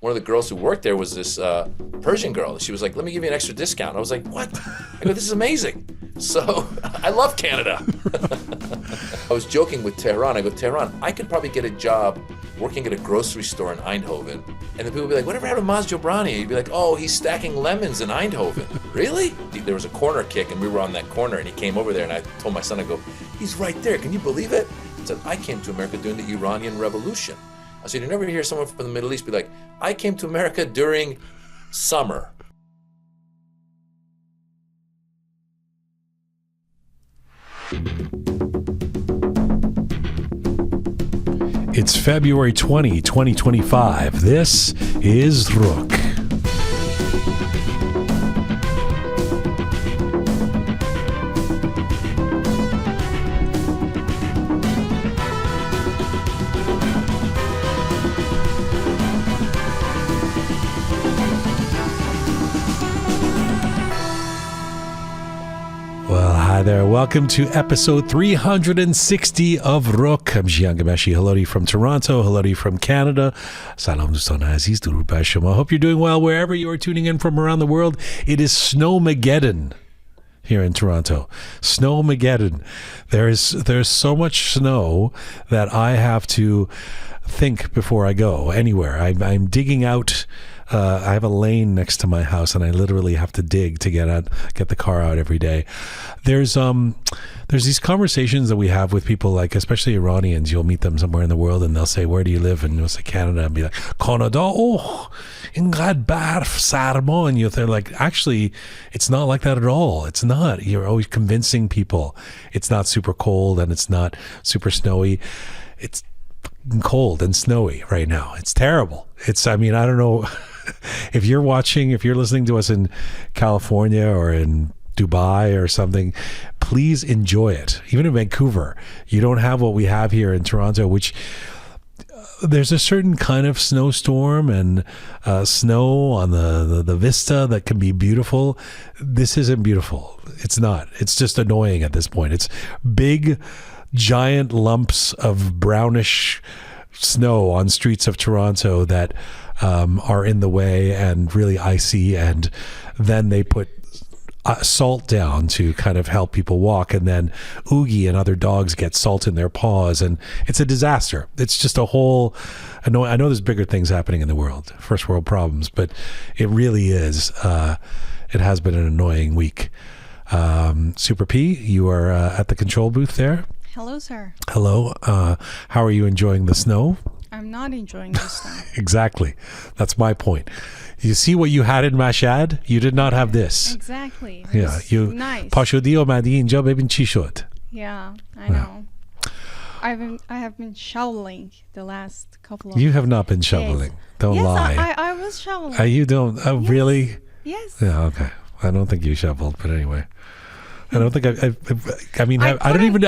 one of the girls who worked there was this Persian girl. She was like, let me give you an extra discount. I was like, what? I go, this is amazing. So I love Canada. I was joking with Tehran. I go, Tehran, I could probably get a job working at a grocery store in Eindhoven. And then people would be like, whatever happened to Maz Jobrani? You'd be like, oh, he's stacking lemons in Eindhoven. Really? There was a corner kick and we were on that corner and he came over there and I told my son, I go, he's right there. Can you believe it? I said, I came to America during the Iranian Revolution. I said, you never hear someone from the Middle East be like, I came to America during summer. It's February 20, 2025. This is Roqe. Hi there. Welcome to episode 360 of Roqe. I'm Jian Ghomeshi. Hello to you from Toronto. Hello to you from Canada. Salam dostan aziz, durud bar shoma. Hope you're doing well wherever you are tuning in from around the world. It is Snowmageddon here in Toronto. Snowmageddon. There's so much snow that I have to think before I go anywhere. I'm digging out. I have a lane next to my house, and I literally have to dig to get the car out every day. There's these conversations that we have with people, like especially Iranians. You'll meet them somewhere in the world, and they'll say, "Where do you live?" And you'll say, "Canada," and be like, "Canada, oh, ingad barf sarmo," and they're like, "Actually, it's not like that at all. It's not." You're always convincing people it's not super cold and it's not super snowy. It's cold and snowy right now. It's terrible. I don't know. If you're listening to us in California or in Dubai or something, please enjoy it. Even in Vancouver, you don't have what we have here in Toronto, which there's a certain kind of snowstorm and snow on the vista that can be beautiful. This isn't beautiful. It's not. It's just annoying at this point. It's big, giant lumps of brownish snow on streets of Toronto that are in the way and really icy, and then they put salt down to kind of help people walk, and then Oogie and other dogs get salt in their paws, and it's a disaster. It's just a whole I know there's bigger things happening in the world, first world problems, but it really is it has been an annoying week. Super P, you are at the control booth there. Hello, sir. Hello. How are you enjoying the snow? I'm not enjoying the snow. Exactly. That's my point. You see what you had in Mashhad? You did not have this. Exactly. Yeah. You nice. Pashodi omadi inja bebin chi shod. Yeah, I know. I have been shoveling the last couple of You have not been shoveling. days. Don't lie. Yes, I was shoveling. You don't. Oh, Yes. really? Yes. Yeah. Okay. I don't think you shoveled, but anyway. I don't think I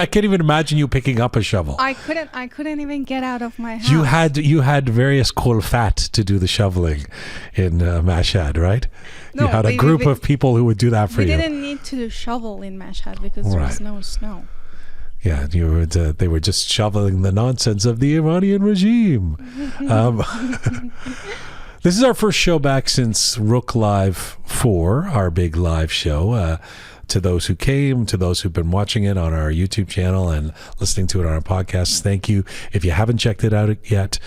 can't even imagine you picking up a shovel. I couldn't even get out of my house. You had various kolfat to do the shoveling in Mashhad, right? No, you had a group of people who would do that for you. We didn't need to shovel in Mashhad because there was no snow. Yeah, they were just shoveling the nonsense of the Iranian regime. This is our first show back since Roqe Live 4, our big live show. To those who came, to those who've been watching it on our YouTube channel and listening to it on our podcast, thank you. If you haven't checked it out yet,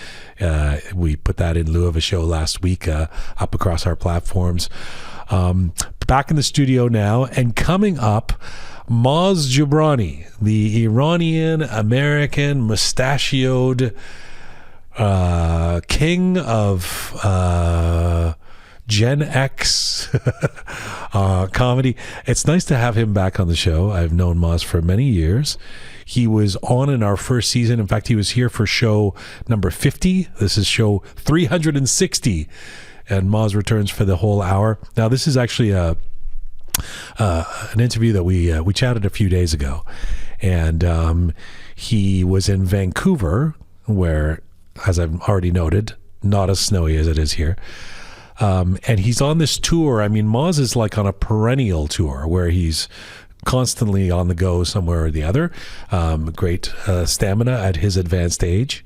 we put that in lieu of a show last week up across our platforms. Back in the studio now, and coming up, Maz Jobrani, the Iranian-American mustachioed king of Gen X comedy. It's nice to have him back on the show. I've known Maz for many years. He was on in our first season. In fact, he was here for show number 50. This is show 360, and Maz returns for the whole hour. Now, this is actually an interview that we chatted a few days ago, and he was in Vancouver, where, as I've already noted, not as snowy as it is here. And he's on this tour. I mean, Maz is like on a perennial tour where he's constantly on the go somewhere or the other. Great stamina at his advanced age.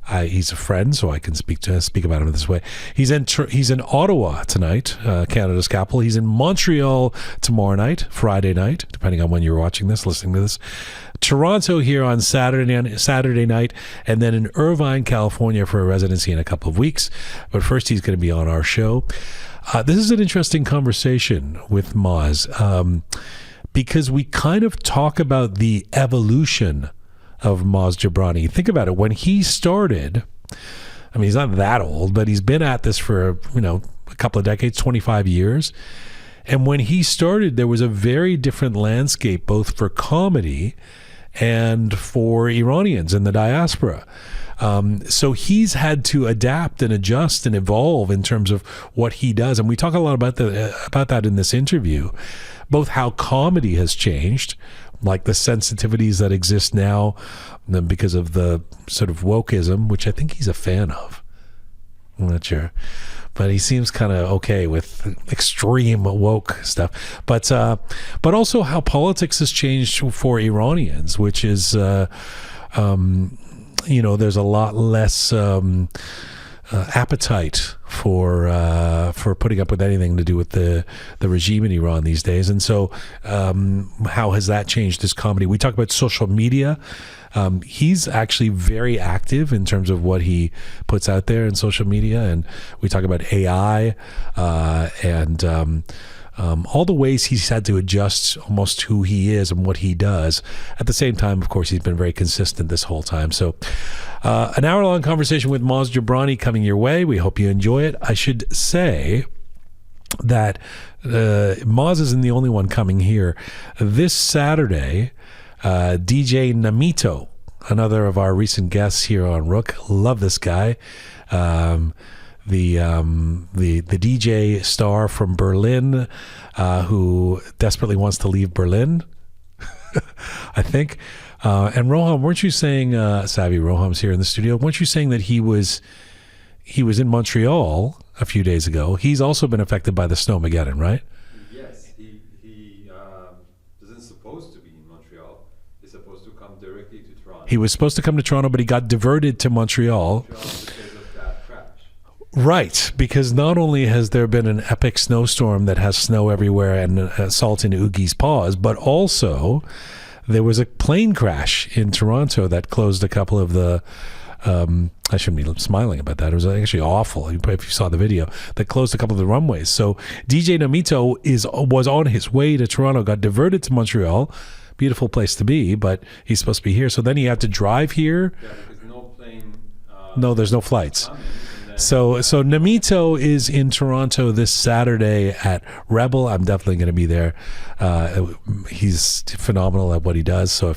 He's a friend, so I can speak about him this way. He's in Ottawa tonight, Canada's capital. He's in Montreal tomorrow night, Friday night, depending on when you're watching this, listening to this. Toronto here on Saturday night, and then in Irvine, California for a residency in a couple of weeks. But first, he's going to be on our show. This is an interesting conversation with Maz, because we kind of talk about the evolution of Maz Jobrani. Think about it. When he started, I mean, he's not that old, but he's been at this for, a couple of decades, 25 years. And when he started, there was a very different landscape, both for comedy and for Iranians in the diaspora. So he's had to adapt and adjust and evolve in terms of what he does. And we talk a lot about that in this interview, both how comedy has changed, like the sensitivities that exist now because of the sort of wokeism, which I think he's a fan of. I'm not sure. But he seems kind of okay with extreme woke stuff. But also how politics has changed for Iranians, which is, there's a lot less appetite for putting up with anything to do with the regime in Iran these days. And so how has that changed his comedy? We talk about social media. He's actually very active in terms of what he puts out there in social media, and we talk about AI and all the ways he's had to adjust almost who he is and what he does. At the same time, of course, he's been very consistent this whole time. So an hour-long conversation with Maz Jobrani coming your way. We hope you enjoy it. I should say that Maz isn't the only one coming here. This Saturday, DJ Namito, another of our recent guests here on Roqe. Love this guy. The DJ star from Berlin, who desperately wants to leave Berlin, I think. And Roham, weren't you saying, Savvy Roham's here in the studio, weren't you saying that he was in Montreal a few days ago? He's also been affected by the Snowmageddon, right? Yes, he isn't supposed to be in Montreal. He's supposed to come directly to Toronto. He was supposed to come to Toronto, but he got diverted to Montreal. Because of that crash. Right, because not only has there been an epic snowstorm that has snow everywhere and salt in Oogie's paws, but also there was a plane crash in Toronto that closed a couple of the I shouldn't be smiling about that. It was actually awful if you saw the video. That closed a couple of the runways. So DJ Namito was on his way to Toronto, got diverted to Montreal. Beautiful place to be, but he's supposed to be here. So then he had to drive here. Yeah, because no plane. No, there's no flights. So Namito is in Toronto this Saturday at Rebel. I'm definitely going to be there. He's phenomenal at what he does. So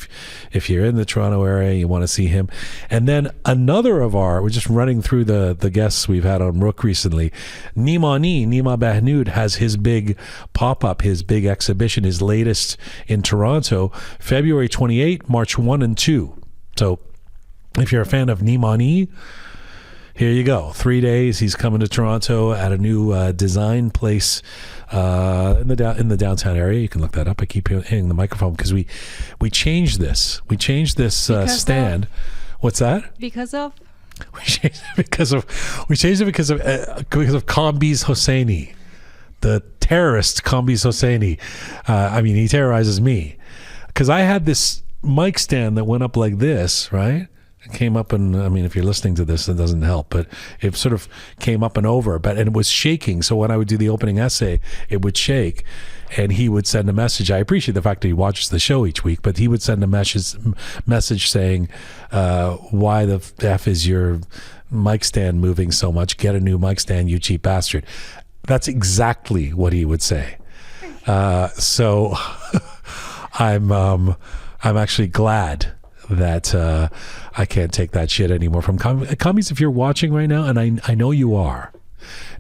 if you're in the Toronto area, you want to see him. And then another of we're just running through the guests we've had on Roqe recently. Nima Bahnoud has his big pop-up, his big exhibition, his latest in Toronto, February 28, March 1 and 2. So if you're a fan of Nimani, here you go. 3 days. He's coming to Toronto at a new design place in the downtown area. You can look that up. I keep hitting the microphone because we changed this. We changed this stand. What's that? Because of? We changed it because of Kambiz Hosseini, the terrorist Kambiz Hosseini. I mean, he terrorizes me because I had this mic stand that went up like this, right? Came up and, I mean, if you're listening to this, it doesn't help, but it sort of came up and over, and it was shaking. So when I would do the opening essay, it would shake, and he would send a message. I appreciate the fact that he watches the show each week, but he would send a message saying, why the F is your mic stand moving so much? Get a new mic stand, you cheap bastard. That's exactly what he would say. So I'm actually glad that I can't take that shit anymore from commies. If you're watching right now, and I know you are,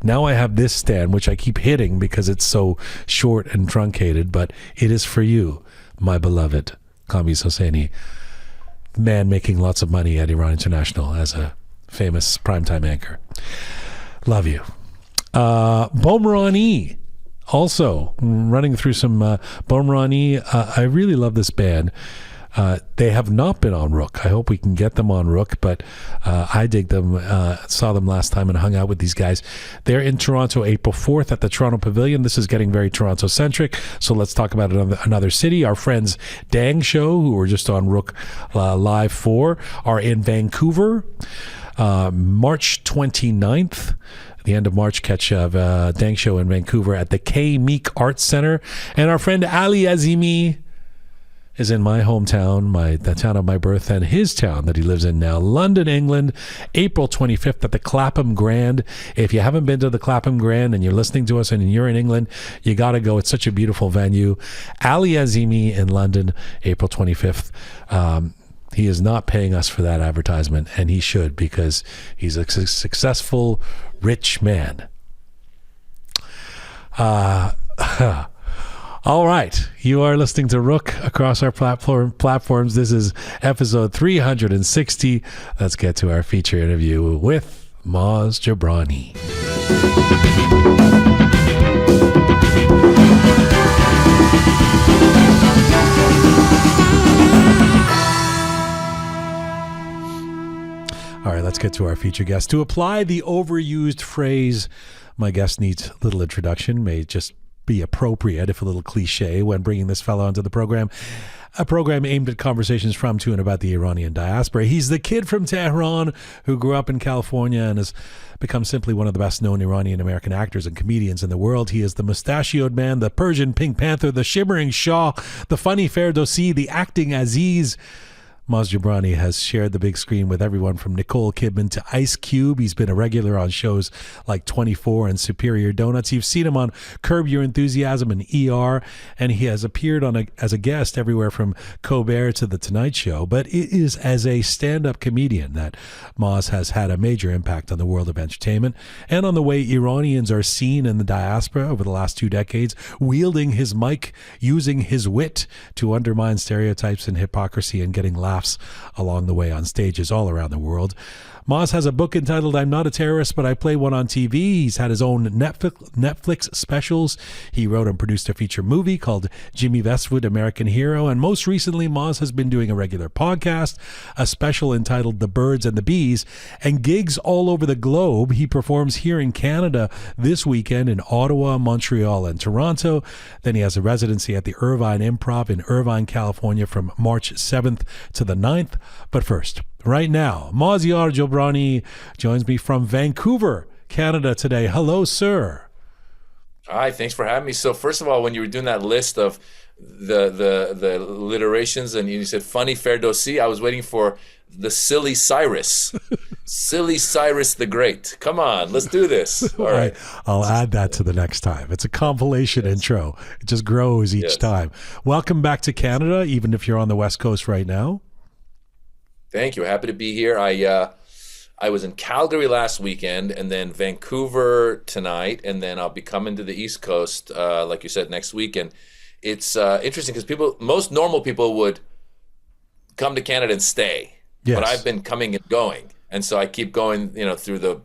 now I have this stand, which I keep hitting because it's so short and truncated, but it is for you, my beloved Kambiz Hosseini, man making lots of money at Iran International as a famous primetime anchor. Love you. Bomrani, also running through some Bomrani. I really love this band. They have not been on Roqe. I hope we can get them on Roqe, but I dig them. Saw them last time and hung out with these guys. They're in Toronto April 4th at the Toronto Pavilion. This is getting very Toronto-centric, so let's talk about another city. Our friends Dang Show, who were just on Roqe Live 4, are in Vancouver, March 29th. The end of March, catch Dang Show in Vancouver at the K Meek Arts Center. And our friend Ali Azimi is in my hometown, the town of my birth, and his town that he lives in now, London, England, April 25th at the Clapham Grand. If you haven't been to the Clapham Grand and you're listening to us and you're in England, you got to go. It's such a beautiful venue. Ali Azimi in London, April 25th. He is not paying us for that advertisement, and he should, because he's a successful, rich man. All right. You are listening to Roqe across our platforms. This is episode 360. Let's get to our feature interview with Maz Jobrani. All right, let's get to our feature guest. To apply the overused phrase, my guest needs little introduction, may just be appropriate, if a little cliche, when bringing this fellow onto the program. A program aimed at conversations from, to, and about the Iranian diaspora. He's the kid from Tehran who grew up in California and has become simply one of the best-known Iranian-American actors and comedians in the world. He is the mustachioed man, the Persian Pink Panther, the shimmering Shah, the funny Ferdowsi, the acting Aziz. Maz Jobrani has shared the big screen with everyone from Nicole Kidman to Ice Cube. He's been a regular on shows like 24 and Superior Donuts. You've seen him on Curb Your Enthusiasm and ER, and he has appeared as a guest everywhere from Colbert to The Tonight Show. But it is as a stand-up comedian that Maz has had a major impact on the world of entertainment and on the way Iranians are seen in the diaspora over the last 2 decades, wielding his mic, using his wit to undermine stereotypes and hypocrisy and getting laughs along the way on stages all around the world. Maz has a book entitled I'm Not a Terrorist, But I Play One on TV. He's had his own Netflix specials. He wrote and produced a feature movie called Jimmy Westwood, American Hero. And most recently, Maz has been doing a regular podcast, a special entitled The Birds and the Bees, and gigs all over the globe. He performs here in Canada this weekend in Ottawa, Montreal, and Toronto. Then he has a residency at the Irvine Improv in Irvine, California from March 7th to the 9th. But first, right now, Maz Jobrani joins me from Vancouver, Canada today. Hello, sir. Hi, thanks for having me. So first of all, when you were doing that list of the alliterations and you said funny Ferdowsi, I was waiting for the silly Cyrus. Silly Cyrus the Great. Come on, let's do this. All right. I'll add that to the next time. It's a compilation intro. It just grows each time. Welcome back to Canada, even if you're on the West Coast right now. Thank you. Happy to be here. I was in Calgary last weekend and then Vancouver tonight, and then I'll be coming to the East Coast, like you said, next week. And it's interesting because most normal people would come to Canada and stay. Yes. But I've been coming and going. And so I keep going, through the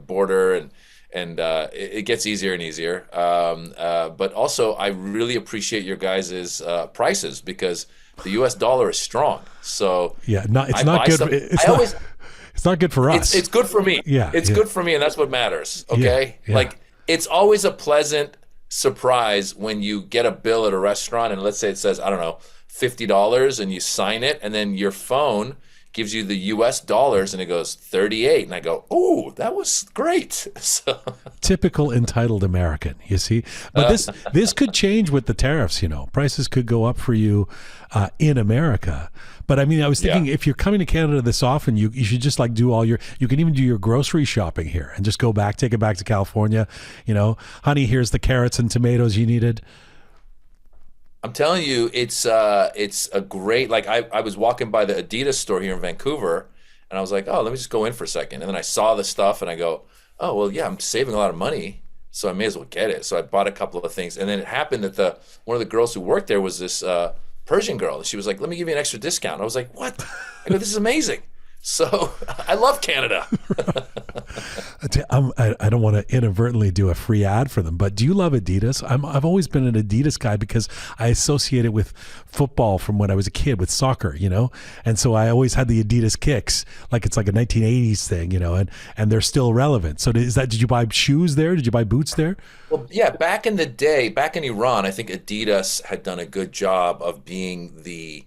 border and it gets easier and easier. But also I really appreciate your guys' prices because the U.S. dollar is strong. So it's not good for us. It's good for me. It's good for me, and that's what matters. Okay, like it's always a pleasant surprise when you get a bill at a restaurant, and let's say it says $50, and you sign it, and then your phone gives you the U.S. dollars, and it goes 38, and I go, "Oh, that was great." So. Typical entitled American, you see. But this could change with the tariffs. Prices could go up for you in America. But I mean, I was thinking if you're coming to Canada this often, you should just like do you can even do your grocery shopping here and just take it back to California. Honey, here's the carrots and tomatoes you needed. I'm telling you, it's a great, like I was walking by the Adidas store here in Vancouver and I was like, oh, let me just go in for a second. And then I saw the stuff and I go, oh, well, yeah, I'm saving a lot of money, so I may as well get it. So I bought a couple of things. And then it happened that one of the girls who worked there was this Persian girl. She was like, let me give you an extra discount. I was like, what? I go, this is amazing. So I love Canada. I don't want to inadvertently do a free ad for them, but do you love Adidas? I've always been an Adidas guy because I associate it with football from when I was a kid with soccer, and so I always had the Adidas kicks, like it's like a 1980s thing, and they're still relevant. So did you buy shoes there? Did you buy boots there? Well, yeah, back in the day, back in Iran, I think Adidas had done a good job of being the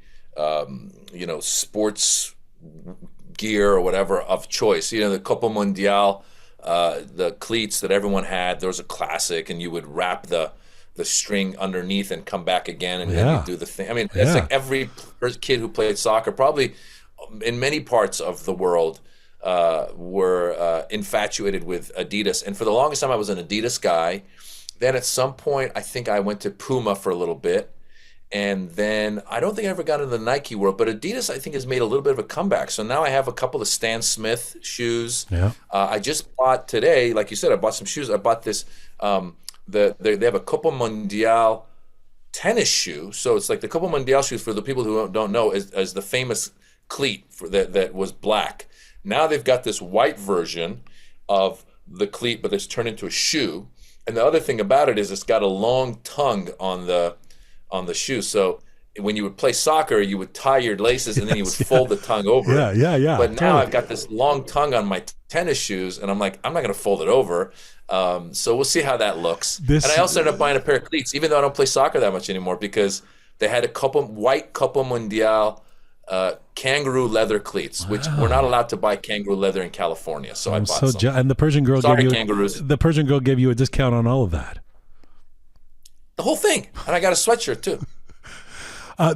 sports gear or whatever of choice. The Copa Mundial, the cleats that everyone had, there was a classic, and you would wrap the string underneath and come back again, and then you do the thing. I mean, it's like every kid who played soccer, probably in many parts of the world, were infatuated with Adidas. And for the longest time, I was an Adidas guy. Then at some point, I think I went to Puma for a little bit. And then I don't think I ever got into the Nike world, but Adidas, I think, has made a little bit of a comeback. So now I have a couple of Stan Smith shoes. Yeah. I just bought today, like you said, I bought some shoes. I bought this, they have a Copa Mundial tennis shoe. So it's like the Copa Mundial shoes, for the people who don't know, as the famous cleat that was black. Now they've got this white version of the cleat, but it's turned into a shoe. And the other thing about it is it's got a long tongue on the shoe. So when you would play soccer, you would tie your laces and then you would fold the tongue over. Yeah. But now I've got this long tongue on my tennis shoes, and I'm like, I'm not going to fold it over. So we'll see how that looks. And I also ended up buying a pair of cleats, even though I don't play soccer that much anymore, because they had white Copa Mundial kangaroo leather cleats, which we're not allowed to buy kangaroo leather in California. So I bought some. And the Persian girl kangaroos. The Persian girl gave you a discount on all of that. The whole thing. And I got a sweatshirt too.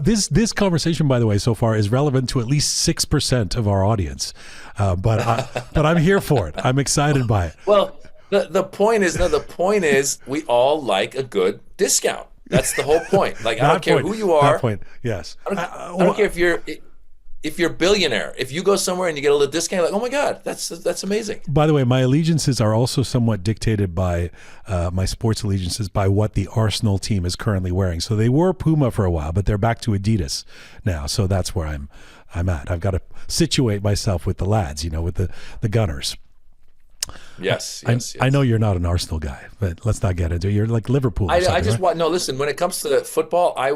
This conversation, by the way, so far is relevant to at least 6% of our audience. But I'm here for it. I'm excited by it. Well, the point is we all like a good discount. That's the whole point. Like, I don't care who you are. That point, yes. I don't care if you're a billionaire. If you go somewhere and you get a little discount, you're like, oh my God, that's amazing. By the way, my allegiances are also somewhat dictated by my sports allegiances by what the Arsenal team is currently wearing. So they wore Puma for a while, but they're back to Adidas now. So that's where I'm at. I've got to situate myself with the lads, with the Gunners. Yes. I know you're not an Arsenal guy, but let's not get into it. You're like Liverpool. I just want listen. When it comes to football, I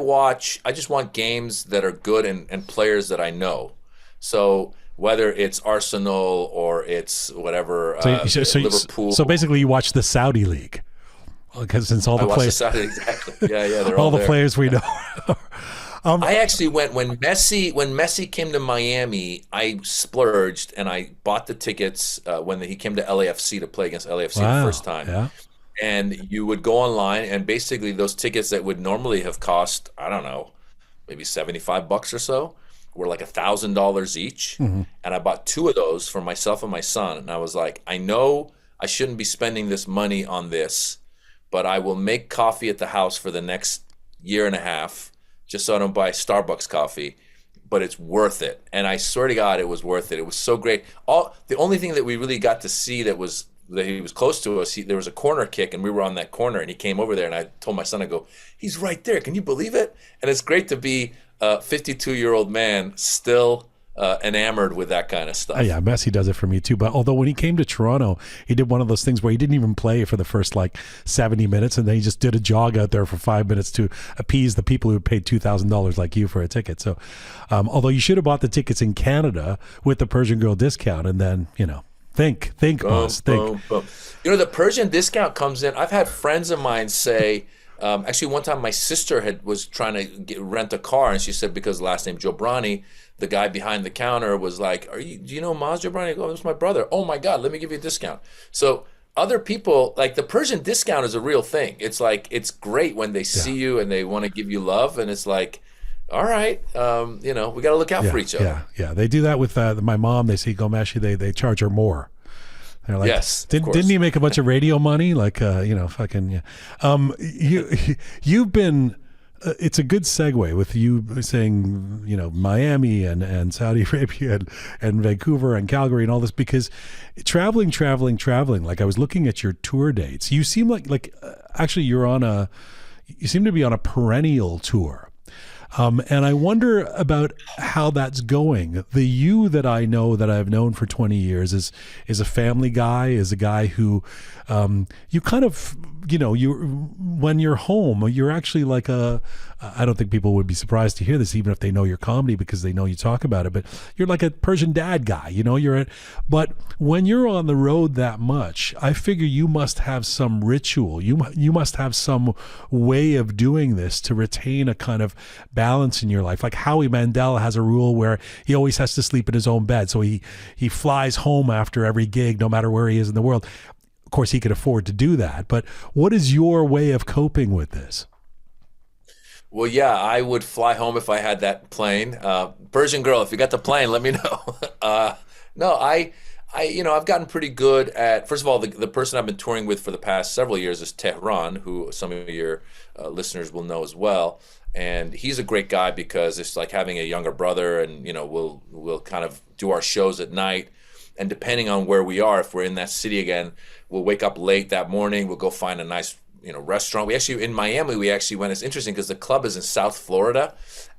just want games that are good and players that I know. So whether it's Arsenal or it's whatever Liverpool. So basically, you watch the Saudi league, because since all the players, exactly. Yeah, they're all the there. players we know. I actually went when Messi came to Miami. I splurged and I bought the tickets when he came to LAFC to play against LAFC the first time. Yeah. And you would go online, and basically those tickets that would normally have cost, I don't know, maybe $75 or so, were like $1,000 each. Mm-hmm. And I bought 2 of those for myself and my son. And I was like, I know I shouldn't be spending this money on this, but I will make coffee at the house for the next year and a half, just so I don't buy Starbucks coffee, but it's worth it. And I swear to God, it was worth it. It was so great. The only thing that we really got to see that he was close to us, there was a corner kick, and we were on that corner, and he came over there, and I told my son, I go, he's right there. Can you believe it? And it's great to be a 52-year-old man still enamored with that kind of stuff. Oh, yeah, Messi does it for me too. But although when he came to Toronto, he did one of those things where he didn't even play for the first 70 minutes, and then he just did a jog out there for 5 minutes to appease the people who had paid $2,000 like you for a ticket. So although you should have bought the tickets in Canada with the Persian girl discount, and then, think, boss, think. Boom. The Persian discount comes in. I've had friends of mine say, actually one time my sister was trying to rent a car, and she said, because last name Jobrani, the guy behind the counter was like, do you know Maz Jobrani? I go, that's my brother. Oh my God, let me give you a discount. So other people, like the Persian discount is a real thing. It's like, it's great when they see you and they want to give you love, and it's like, all right, we got to look out for each other. Yeah. They do that with my mom. They see Ghomeshi, they charge her more. They're like, yes, didn't he make a bunch of radio money? Like, fucking, yeah. You've been, it's a good segue with you saying, Miami and Saudi Arabia and Vancouver and Calgary and all this, because traveling. Like, I was looking at your tour dates. You seem like actually you seem to be on a perennial tour. And I wonder about how that's going. The you that I know that I've known for 20 years is a family guy, is a guy who you kind of, when you're home, you're actually like I don't think people would be surprised to hear this, even if they know your comedy, because they know you talk about it, but you're like a Persian dad guy, but when you're on the road that much, I figure you must have some ritual. You must have some way of doing this to retain a kind of balance in your life. Like Howie Mandel has a rule where he always has to sleep in his own bed. So he flies home after every gig, no matter where he is in the world. Of course, he could afford to do that. But what is your way of coping with this? Well, yeah, I would fly home if I had that plane. Persian girl, if you got the plane, let me know. No, I've gotten pretty good at, first of all, the person I've been touring with for the past several years is Tehran, who some of your listeners will know as well. And he's a great guy because it's like having a younger brother, and we'll kind of do our shows at night. And depending on where we are, if we're in that city again, we'll wake up late that morning. We'll go find a nice restaurant. In Miami, we actually went. It's interesting because the club is in South Florida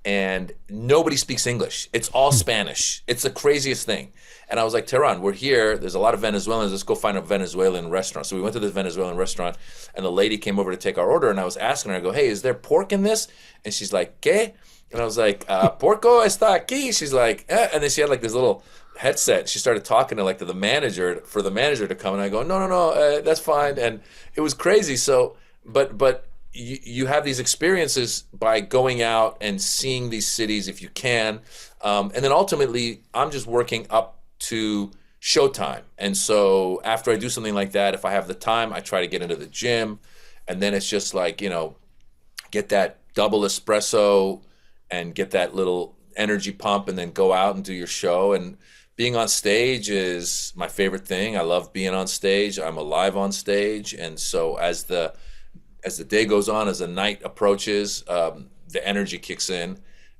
and nobody speaks English. It's all Spanish. It's the craziest thing. And I was like, Tehran, we're here. There's a lot of Venezuelans. Let's go find a Venezuelan restaurant. So we went to this Venezuelan restaurant, and the lady came over to take our order, and I was asking her, I go, hey, is there pork in this? And she's like, ¿qué? And I was like, porco está aquí. She's like, eh. And then she had like this little headset. She started talking to the manager, for the manager to come, and I go, no, that's fine. And it was crazy. So, but you have these experiences by going out and seeing these cities if you can, and then ultimately I'm just working up to showtime. And so after I do something like that, if I have the time, I try to get into the gym, and then it's just like, get that double espresso and get that little energy pump, and then go out and do your show. And being on stage is my favorite thing. I love being on stage. I'm alive on stage. And so as the day goes on, as the night approaches, the energy kicks in,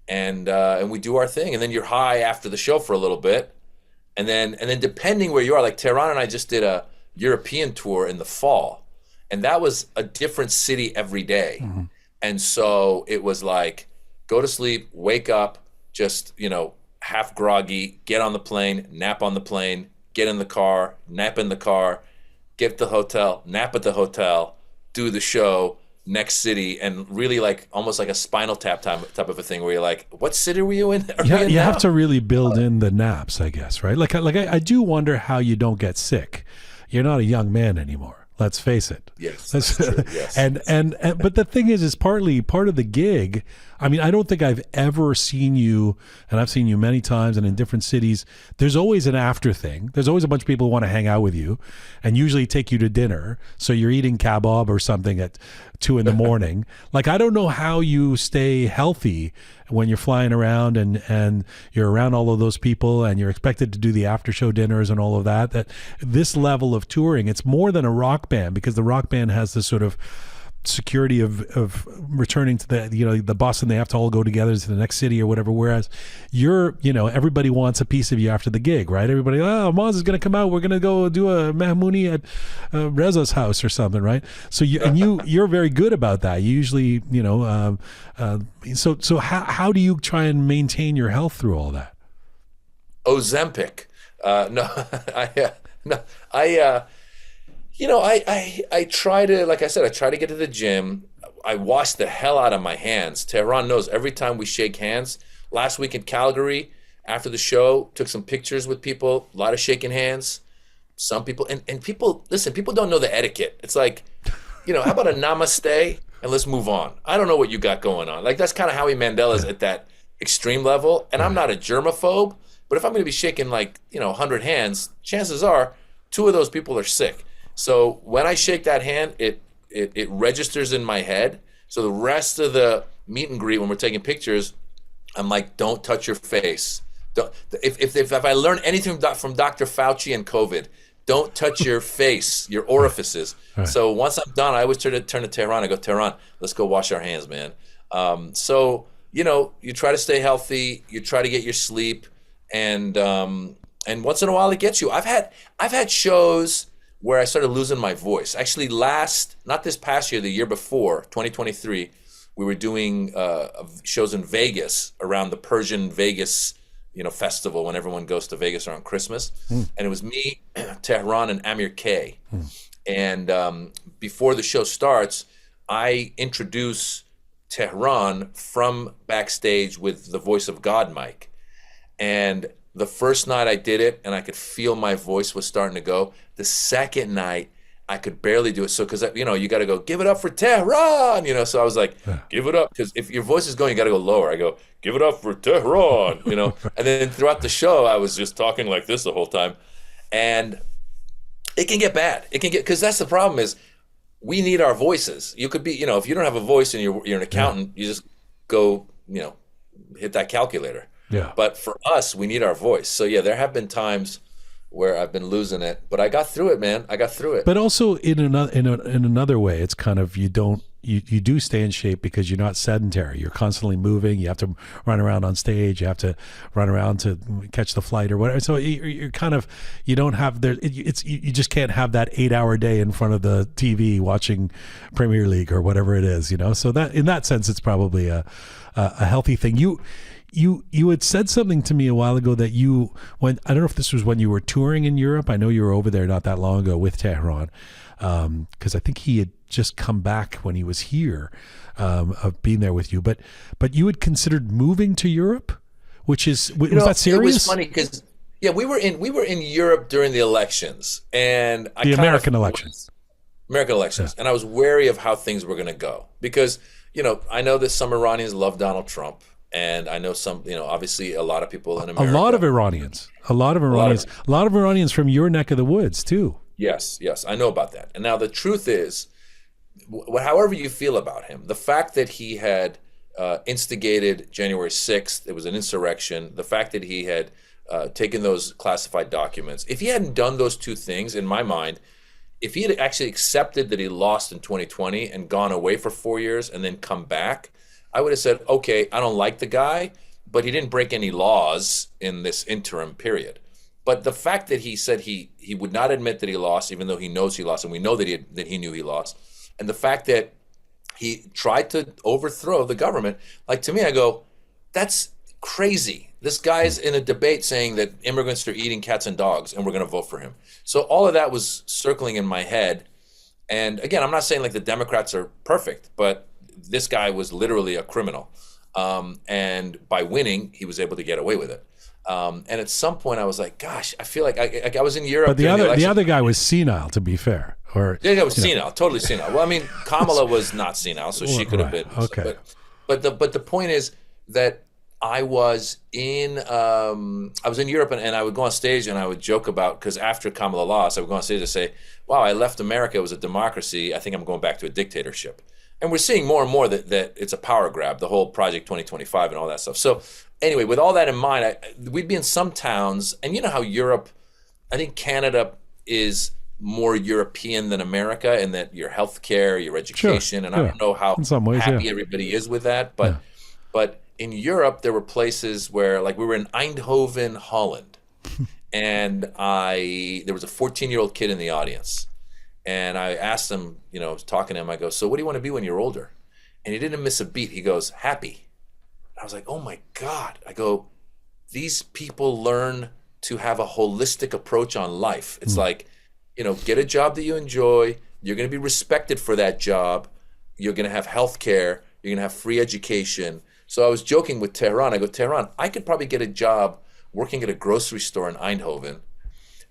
and we do our thing. And then you're high after the show for a little bit. And then depending where you are, like Tehran and I just did a European tour in the fall, and that was a different city every day. Mm-hmm. And so it was like, go to sleep, wake up, just, half groggy, get on the plane, nap on the plane, get in the car, nap in the car, get to the hotel, nap at the hotel, do the show, next city, and really like almost like a Spinal Tap type of a thing where you're like, what city were you in? You have to really build in the naps, I guess, right? Like I do wonder how you don't get sick. You're not a young man anymore. Let's face it. Yes, that's true. Yes. and but the thing is partly part of the gig. I mean, I don't think I've ever seen you, and I've seen you many times and in different cities. There's always an after thing. There's always a bunch of people who want to hang out with you and usually take you to dinner. So you're eating kebab or something at 2 a.m. Like, I don't know how you stay healthy when you're flying around and you're around all of those people and you're expected to do the after show dinners and all of that. That this level of touring, it's more than a rock band, because the rock band has this sort of security of returning to the bus, and they have to all go together to the next city or whatever, whereas you're everybody wants a piece of you after the gig, right? Everybody, Maz is going to come out, we're going to go do a Mahmouni at Reza's house or something, right? So you're very good about that. You usually so how do you try and maintain your health through all that? Ozempic. I try to, like I said, I try to get to the gym. I wash the hell out of my hands. Tehran knows every time we shake hands. Last week in Calgary, after the show, took some pictures with people, a lot of shaking hands. Some people, and people, listen, people don't know the etiquette. It's like, how about a namaste and let's move on. I don't know what you got going on. Like, that's kind of Howie Mandel is at that extreme level. And I'm not a germaphobe, but if I'm going to be shaking 100 hands, chances are 2 of those people are sick. So when I shake that hand, it registers in my head. So the rest of the meet and greet, when we're taking pictures, I'm like, don't touch your face. If I learn anything from Dr. Fauci and COVID, don't touch your face, your orifices. Right. So once I'm done, I always turn to Tehran. I go, Tehran, let's go wash our hands, man. So you try to stay healthy. You try to get your sleep, and once in a while it gets you. I've had shows where I started losing my voice. Actually, not this past year, the year before, 2023, we were doing shows in Vegas around the Persian Vegas, festival when everyone goes to Vegas around Christmas. And it was me, Tehran, and Amir K. And before the show starts, I introduce Tehran from backstage with the Voice of God mic. And the first night I did it, and I could feel my voice was starting to go. The second night, I could barely do it. So, because, you got to go, give it up for Tehran, so I was like, give it up. Because if your voice is going, you got to go lower. I go, give it up for Tehran, And then throughout the show, I was just talking like this the whole time. And it can get bad. Because that's the problem is we need our voices. You could be, if you don't have a voice and you're an accountant, you just go, hit that calculator. Yeah. But for us, we need our voice. So yeah, there have been times where I've been losing it, but I got through it, man. I got through it. But also in another way, it's kind of you do stay in shape because you're not sedentary. You're constantly moving. You have to run around on stage. You have to run around to catch the flight or whatever. So you're kind of you don't have there. You just can't have that 8-hour day in front of the TV watching Premier League or whatever it is. So that in that sense, it's probably a healthy thing. You had said something to me a while ago that I don't know if this was when you were touring in Europe. I know you were over there not that long ago with Tehran, because I think he had just come back when he was here, of being there with you. But you had considered moving to Europe, which was that serious? It was funny because we were in Europe during the elections, and the American elections, and I was wary of how things were going to go because I know that some Iranians love Donald Trump. And I know some, obviously a lot of people in America. A lot of Iranians from your neck of the woods too. Yes, I know about that. And now the truth is, however you feel about him, the fact that he had instigated January 6th, it was an insurrection, the fact that he had taken those classified documents, if he hadn't done those two things, in my mind, if he had actually accepted that he lost in 2020 and gone away for 4 years and then come back, I would have said, okay, I don't like the guy, but he didn't break any laws in this interim period. But the fact that he said he would not admit that he lost, even though he knows he lost, and we know that he knew he lost, and the fact that he tried to overthrow the government, like to me, I go, that's crazy. This guy's in a debate saying that immigrants are eating cats and dogs, and we're going to vote for him. So all of that was circling in my head. And again, I'm not saying like the Democrats are perfect, but this guy was literally a criminal. And by winning, he was able to get away with it. And at some point I was like, gosh, I feel like I was in Europe. But the other guy was senile, to be fair. Or the other guy was senile, totally senile. Well, I mean, Kamala was not senile, so she could have been. Okay. But the point is that I was in Europe and I would go on stage and I would joke about, because after Kamala lost, I would go on stage and say, wow, I left America, it was a democracy. I think I'm going back to a dictatorship. And we're seeing more and more that it's a power grab, the whole Project 2025 and all that stuff. So anyway, with all that in mind, we'd be in some towns, and you know how Europe, I think Canada is more European than America in that your healthcare, your education, and I don't know how in some ways, happy everybody is with that. But in Europe, there were places where, like we were in Eindhoven, Holland, and there was a 14-year-old kid in the audience. And I asked him, I was talking to him, I go, so what do you want to be when you're older? And he didn't miss a beat. He goes, happy. I was like, oh my God. I go, these people learn to have a holistic approach on life. It's like, get a job that you enjoy. You're going to be respected for that job. You're going to have health care. You're going to have free education. So I was joking with Tehran. I go, Tehran, I could probably get a job working at a grocery store in Eindhoven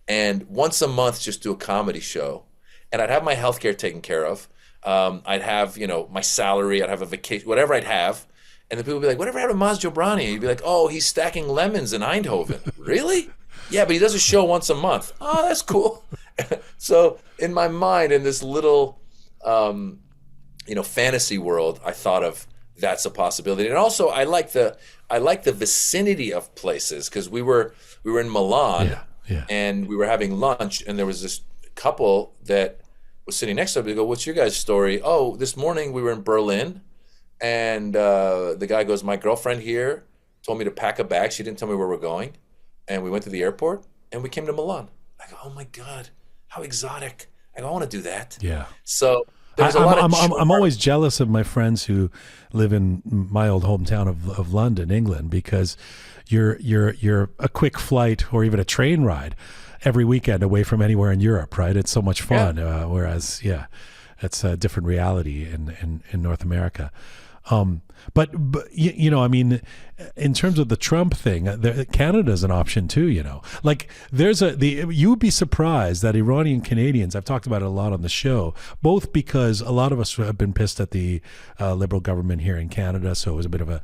and once a month just do a comedy show. And I'd have my healthcare taken care of. I'd have, my salary. I'd have a vacation, whatever I'd have. And then people would be like, whatever happened to Maz Jobrani? You'd be like, oh, he's stacking lemons in Eindhoven. Really? Yeah, but he does a show once a month. Oh, that's cool. So in my mind, in this little, fantasy world, I thought of that's a possibility. And also, I like the vicinity of places because we were in Milan, and we were having lunch, and there was this couple that was sitting next to me. They go, what's your guys' story? Oh, this morning we were in Berlin, and the guy goes, my girlfriend here told me to pack a bag. She didn't tell me where we're going. And we went to the airport, and we came to Milan. I go, oh my God, how exotic. I go, I want to do that. Yeah. So there was a lot of I'm always jealous of my friends who live in my old hometown of London, England, because you're a quick flight or even a train ride every weekend away from anywhere in Europe, right? It's so much fun. Whereas, it's a different reality in North America. But you know, I mean, in terms of the Trump thing, Canada's an option too. You know, like you would be surprised that Iranian Canadians. I've talked about it a lot on the show, both because a lot of us have been pissed at the Liberal government here in Canada, so it was a bit of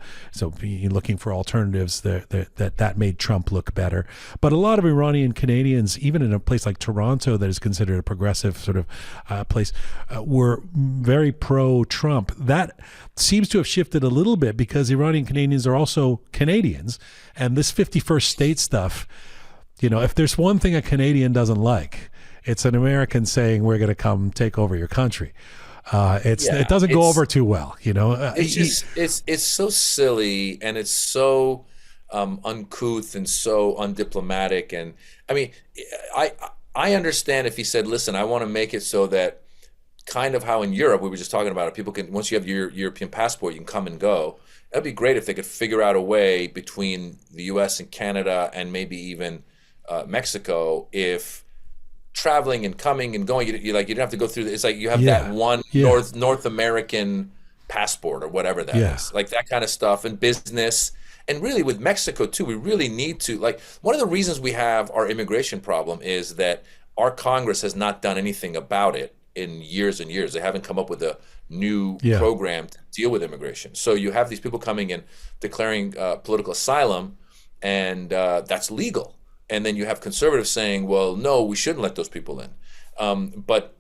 looking for alternatives that made Trump look better. But a lot of Iranian Canadians, even in a place like Toronto, that is considered a progressive sort of place, were very pro-Trump. That seems to have shifted a little bit because Iranian Canadians are also Canadians, and this 51st state stuff, you know, if there's one thing a Canadian doesn't like, it's an American saying we're going to come take over your country. It doesn't go over too well, you know. It's so silly, and it's so uncouth and so undiplomatic. And I mean, I understand if he said, listen, I want to make it so that, kind of how in Europe, we were just talking about it, people can, once you have your European passport, you can come and go. That'd be great if they could figure out a way between the US and Canada and maybe even Mexico, if traveling and coming and going, you don't have to go through, it's like you have that one North American passport or whatever that is, like that kind of stuff, and business. And really with Mexico too, we really need to, like, one of the reasons we have our immigration problem is that our Congress has not done anything about it in years and years. They haven't come up with a new program to deal with immigration. So you have these people coming and declaring political asylum, and that's legal. And then you have conservatives saying, well, no, we shouldn't let those people in. But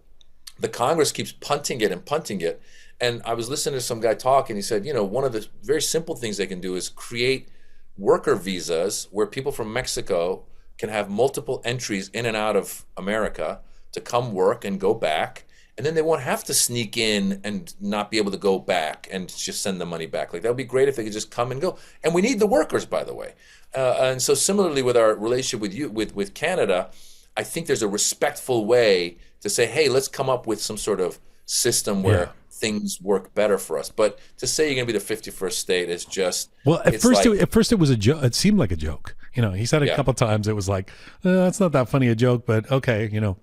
the Congress keeps punting it and punting it. And I was listening to some guy talk, and he said, you know, one of the very simple things they can do is create worker visas where people from Mexico can have multiple entries in and out of America to come work and go back, and then they won't have to sneak in and not be able to go back and just send the money back. Like, that would be great if they could just come and go. And we need the workers, by the way. And so similarly with our relationship with Canada, I think there's a respectful way to say, hey, let's come up with some sort of system where things work better for us. But to say you're going to be the 51st state is just... Well, at first it was a joke. It seemed like a joke. You know, he said it a couple times. It was like, it's not that funny a joke, but okay, you know.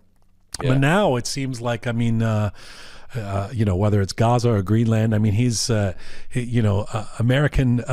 Yeah. But now it seems like, I mean, you know, whether it's Gaza or Greenland, I mean, he's, American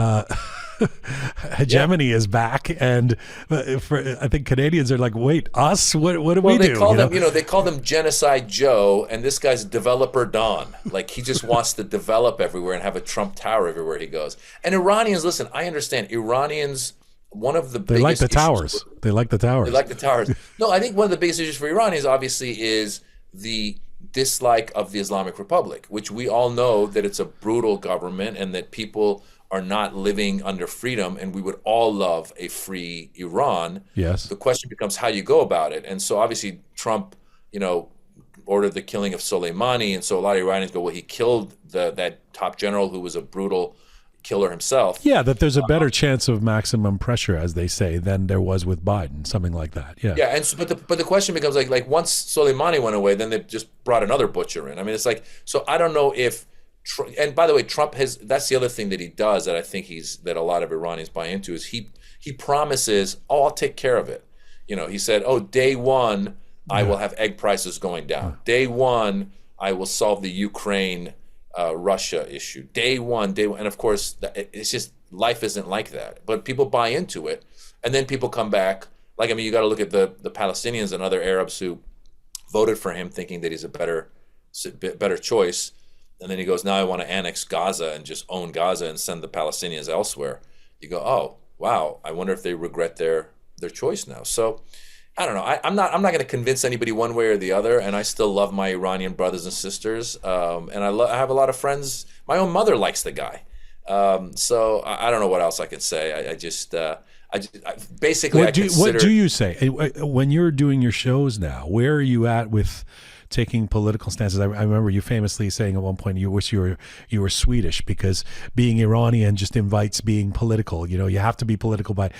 hegemony is back, and I think Canadians are like, wait, us? What do we do? They call them Genocide Joe, and this guy's Developer Don. Like, he just wants to develop everywhere and have a Trump Tower everywhere he goes. And Iranians, listen, I understand. Iranians, one of the biggest like the towers. They like the towers. They like the towers. No, I think one of the biggest issues for Iranians, obviously, is the dislike of the Islamic Republic, which we all know that it's a brutal government and that people are not living under freedom, and we would all love a free Iran. Yes. The question becomes how you go about it. And so obviously Trump, you know, ordered the killing of Soleimani, and so a lot of Iranians go, well, he killed that top general who was a brutal killer himself. Yeah, that there's a better chance of maximum pressure, as they say, than there was with Biden, something like that. Yeah. Yeah, and so, but the question becomes like once Soleimani went away, then they just brought another butcher in. I mean, it's like, so I don't know if, and by the way, Trump has, that's the other thing that he does that I think that a lot of Iranians buy into, is he promises, oh, I'll take care of it. You know, he said, oh, day one, I will have egg prices going down. Day one, I will solve the Ukraine Russia issue. Day one, and of course, it's just, life isn't like that. But people buy into it, and then people come back. Like, I mean, you got to look at the Palestinians and other Arabs who voted for him, thinking that he's a better choice, and then he goes, now I want to annex Gaza and just own Gaza and send the Palestinians elsewhere. You go, oh wow, I wonder if they regret their choice now. So I don't know. I'm not going to convince anybody one way or the other, and I still love my Iranian brothers and sisters. And I have a lot of friends. My own mother likes the guy. So I don't know what else I could say. I just basically, what do you say when you're doing your shows now? Where are you at with taking political stances. I remember you famously saying at one point you wish you were Swedish because being Iranian just invites being political. You know, you have to be political but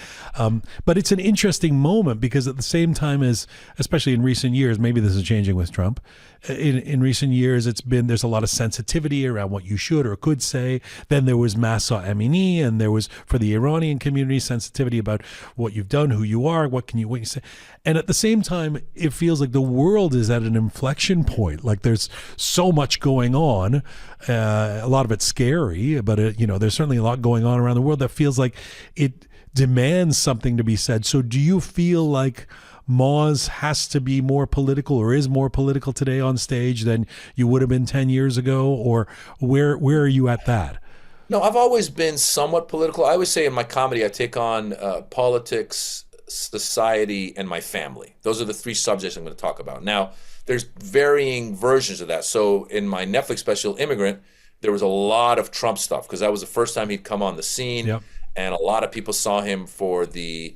it's an interesting moment because at the same time as, especially in recent years, maybe this is changing with Trump, in recent years there's a lot of sensitivity around what you should or could say. Then there was Masa Amini, and there was, for the Iranian community, sensitivity about what you've done, who you are, what you say. And at the same time, it feels like the world is at an inflection point. Like there's so much going on. A lot of it's scary, but there's certainly a lot going on around the world that feels like it demands something to be said. So do you feel like Maz has to be more political or is more political today on stage than you would have been 10 years ago? Or where are you at that? No, I've always been somewhat political. I always say in my comedy, I take on politics, society, and my family. Those are the three subjects I'm going to talk about. Now, there's varying versions of that. So in my Netflix special, Immigrant, there was a lot of Trump stuff because that was the first time he'd come on the scene. Yep. And a lot of people saw him for the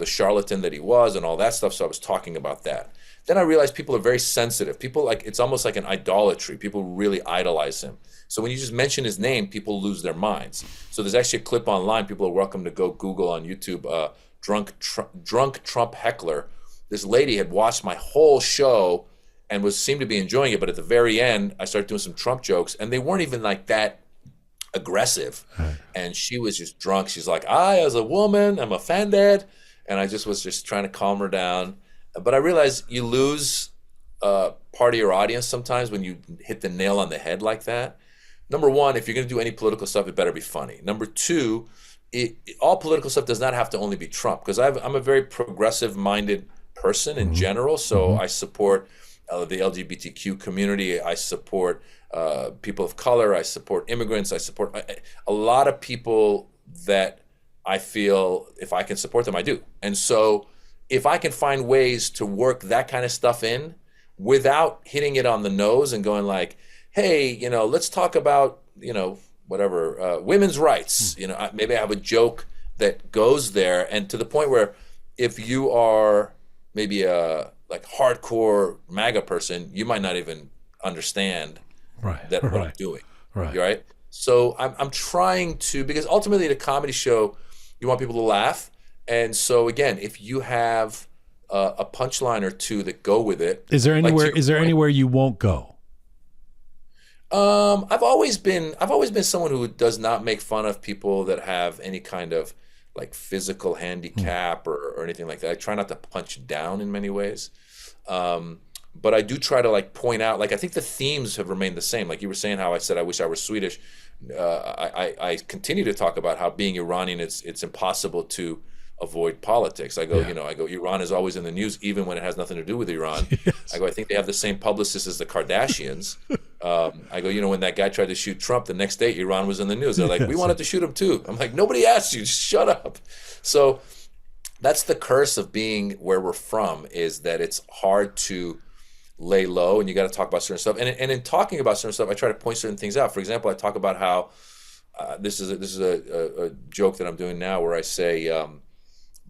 charlatan that he was and all that stuff. So I was talking about that. Then I realized people are very sensitive. People it's almost like an idolatry. People really idolize him. So when you just mention his name, people lose their minds. So there's actually a clip online. People are welcome to go Google on YouTube, drunk Trump heckler. This lady had watched my whole show and seemed to be enjoying it. But at the very end, I started doing some Trump jokes, and they weren't even like that aggressive. And she was just drunk. She's like, I, as a woman, am offended. And I just was just trying to calm her down. But I realized you lose part of your audience sometimes when you hit the nail on the head like that. Number one, if you're going to do any political stuff, it better be funny. Number two, all political stuff does not have to only be Trump, because I'm a very progressive-minded person in general. So I support the LGBTQ community. I support people of color. I support immigrants. I support a lot of people that I feel if I can support them, I do. And so if I can find ways to work that kind of stuff in without hitting it on the nose and going like, hey, let's talk about, whatever, women's rights. Maybe I have a joke that goes there, and to the point where if you are maybe a like hardcore MAGA person, you might not even understand what I'm doing. Right. So I'm trying to, because ultimately at a comedy show, you want people to laugh. And so again, if you have a punchline or two that go with it, is there anywhere you won't go? I've always been someone who does not make fun of people that have any kind of like physical handicap or anything like that. I try not to punch down in many ways. But I do try to like point out, like I think the themes have remained the same. Like you were saying how I said I wish I were Swedish. I continue to talk about how being Iranian, it's impossible to avoid politics. I go, Iran is always in the news, even when it has nothing to do with Iran. Yes. I go, I think they have the same publicists as the Kardashians. I go, when that guy tried to shoot Trump, the next day Iran was in the news. They're like, we wanted to shoot him too. I'm like, nobody asked you, just shut up. So that's the curse of being where we're from, is that it's hard to lay low and you got to talk about certain stuff. And in talking about certain stuff, I try to point certain things out. For example, I talk about how this is a joke that I'm doing now where I say,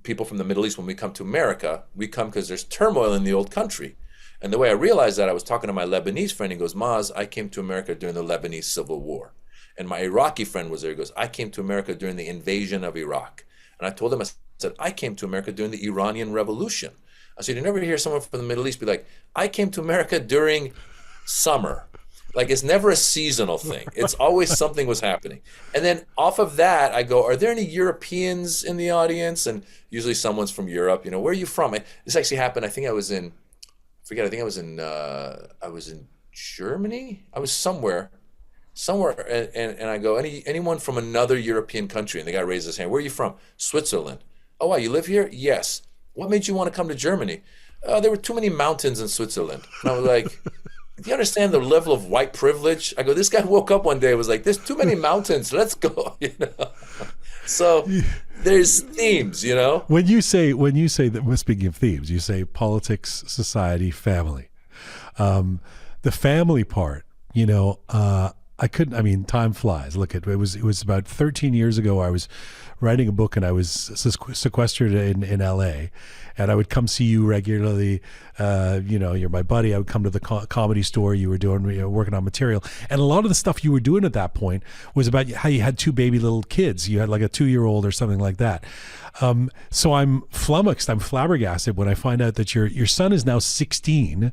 people from the Middle East, when we come to America, we come because there's turmoil in the old country. And the way I realized that, I was talking to my Lebanese friend. He goes, Maz, I came to America during the Lebanese Civil War. And my Iraqi friend was there. He goes, I came to America during the invasion of Iraq. And I told him, I said, I came to America during the Iranian Revolution. I said, you never hear someone from the Middle East be like, I came to America during summer. Like, it's never a seasonal thing. It's always something was happening. And then off of that, I go, are there any Europeans in the audience? And usually someone's from Europe. Where are you from? And this actually happened. I think I was in Germany. I was somewhere. And I go, anyone from another European country? And the guy raised his hand. Where are you from? Switzerland. Oh, wow, you live here? Yes. What made you want to come to Germany? There were too many mountains in Switzerland. And I was like, do you understand the level of white privilege? I go, this guy woke up one day and was like, there's too many mountains, let's go. So there's themes, When you say that, well, speaking of themes, you say politics, society, family. The family part, I couldn't. I mean, time flies. Look, it was about 13 years ago. I was writing a book, and I was sequestered in L.A. And I would come see you regularly. You're my buddy. I would come to the comedy store. You were doing working on material, and a lot of the stuff you were doing at that point was about how you had two baby little kids. You had like a 2-year-old or something like that. So I'm flummoxed. I'm flabbergasted when I find out that your son is now 16,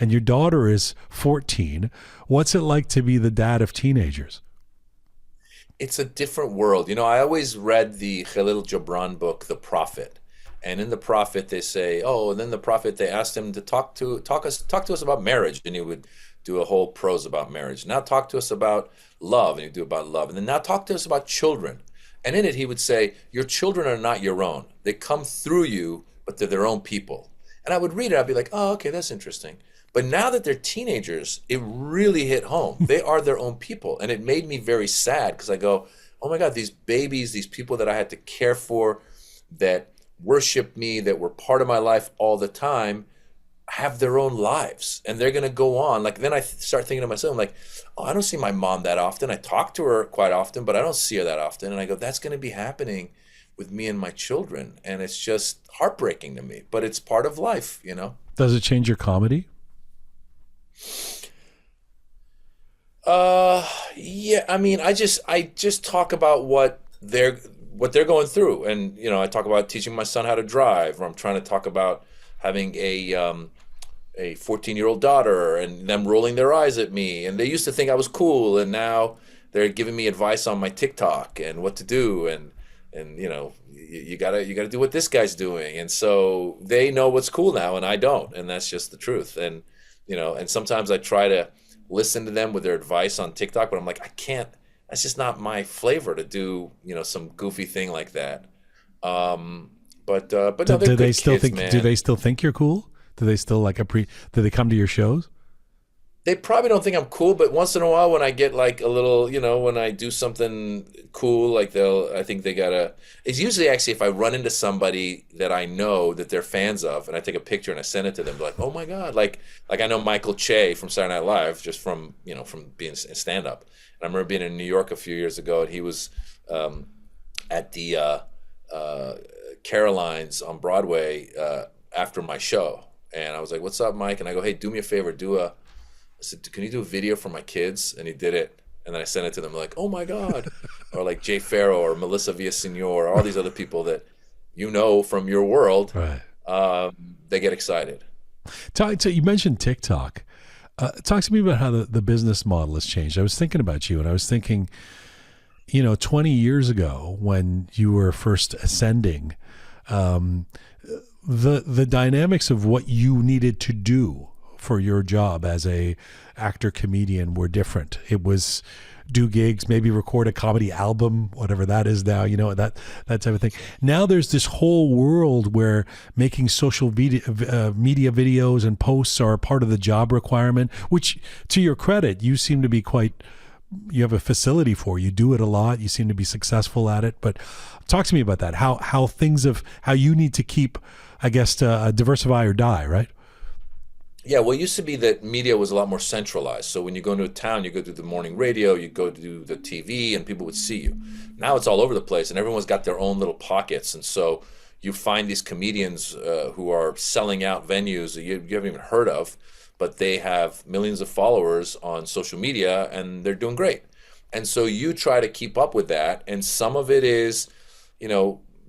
and your daughter is 14. What's it like to be the dad of teenagers? It's a different world. I always read the Khalil Gibran book, The Prophet. And in The Prophet, they say, and then the Prophet, they asked him to talk to us about marriage. And he would do a whole prose about marriage. Now talk to us about love, and he'd do about love. And then now talk to us about children. And in it, he would say, your children are not your own. They come through you, but they're their own people. And I would read it. I'd be like, oh, okay, that's interesting. But now that they're teenagers, it really hit home. They are their own people. And it made me very sad because I go, oh my God, these babies, these people that I had to care for, that worship me, that were part of my life all the time, have their own lives. And they're going to go on. Like, then I start thinking to myself, I'm like, oh, I don't see my mom that often. I talk to her quite often, but I don't see her that often. And I go, that's going to be happening with me and my children. And it's just heartbreaking to me, but it's part of life, Does it change your comedy? Yeah, I mean, I just talk about what they're going through. And, I talk about teaching my son how to drive, or I'm trying to talk about having a 14-year-old daughter and them rolling their eyes at me. And they used to think I was cool, and now they're giving me advice on my TikTok and what to do. And you gotta do what this guy's doing. And so they know what's cool now, and I don't. And that's just the truth. And, and sometimes I try to listen to them with their advice on TikTok, but I'm like, I can't, that's just not my flavor to do, some goofy thing like that. But no, they're do they good still kids, think, man. do they still think you're cool? Do they still do they come to your shows? They probably don't think I'm cool, but once in a while when I get like a little, when I do something cool, like I think they gotta, it's usually actually if I run into somebody that I know that they're fans of, and I take a picture and I send it to them, like, oh my God, like I know Michael Che from Saturday Night Live, just from being in stand-up. And I remember being in New York a few years ago, and he was at the Caroline's on Broadway after my show. And I was like, what's up, Mike? And I go, hey, do me a favor, I said, can you do a video for my kids? And he did it. And then I sent it to them like, oh my God. Or like Jay Farrow or Melissa Villaseñor or all these other people that from your world. Right. They get excited. You mentioned TikTok. Talk to me about how the business model has changed. I was thinking about you, and I was thinking, 20 years ago when you were first ascending, the dynamics of what you needed to do for your job as a actor comedian were different. It was do gigs, maybe record a comedy album, whatever that is now, that type of thing. Now there's this whole world where making social media videos and posts are part of the job requirement, which to your credit, you seem to be you have a facility for. You do it a lot. You seem to be successful at it. But talk to me about that. How you need to keep, I guess, diversify or die, right? Yeah, well, it used to be that media was a lot more centralized. So when you go into a town, you go to the morning radio, you go to the TV, and people would see you. Now it's all over the place, and everyone's got their own little pockets. And so you find these comedians who are selling out venues that you haven't even heard of, but they have millions of followers on social media, and they're doing great. And so you try to keep up with that, and some of it is,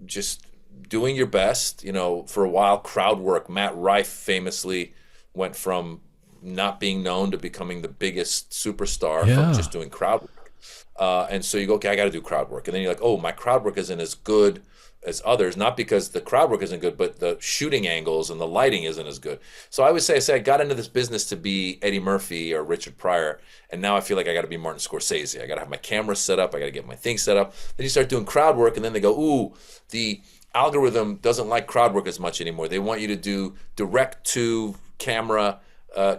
just doing your best. For a while, crowd work. Matt Rife famously went from not being known to becoming the biggest superstar from just doing crowd work. And so you go, okay, I got to do crowd work. And then you're like, oh, my crowd work isn't as good as others, not because the crowd work isn't good, but the shooting angles and the lighting isn't as good. So I would say I got into this business to be Eddie Murphy or Richard Pryor, and now I feel like I got to be Martin Scorsese. I got to have my camera set up. I got to get my thing set up. Then you start doing crowd work, and then they go, ooh, the algorithm doesn't like crowd work as much anymore. They want you to do direct to camera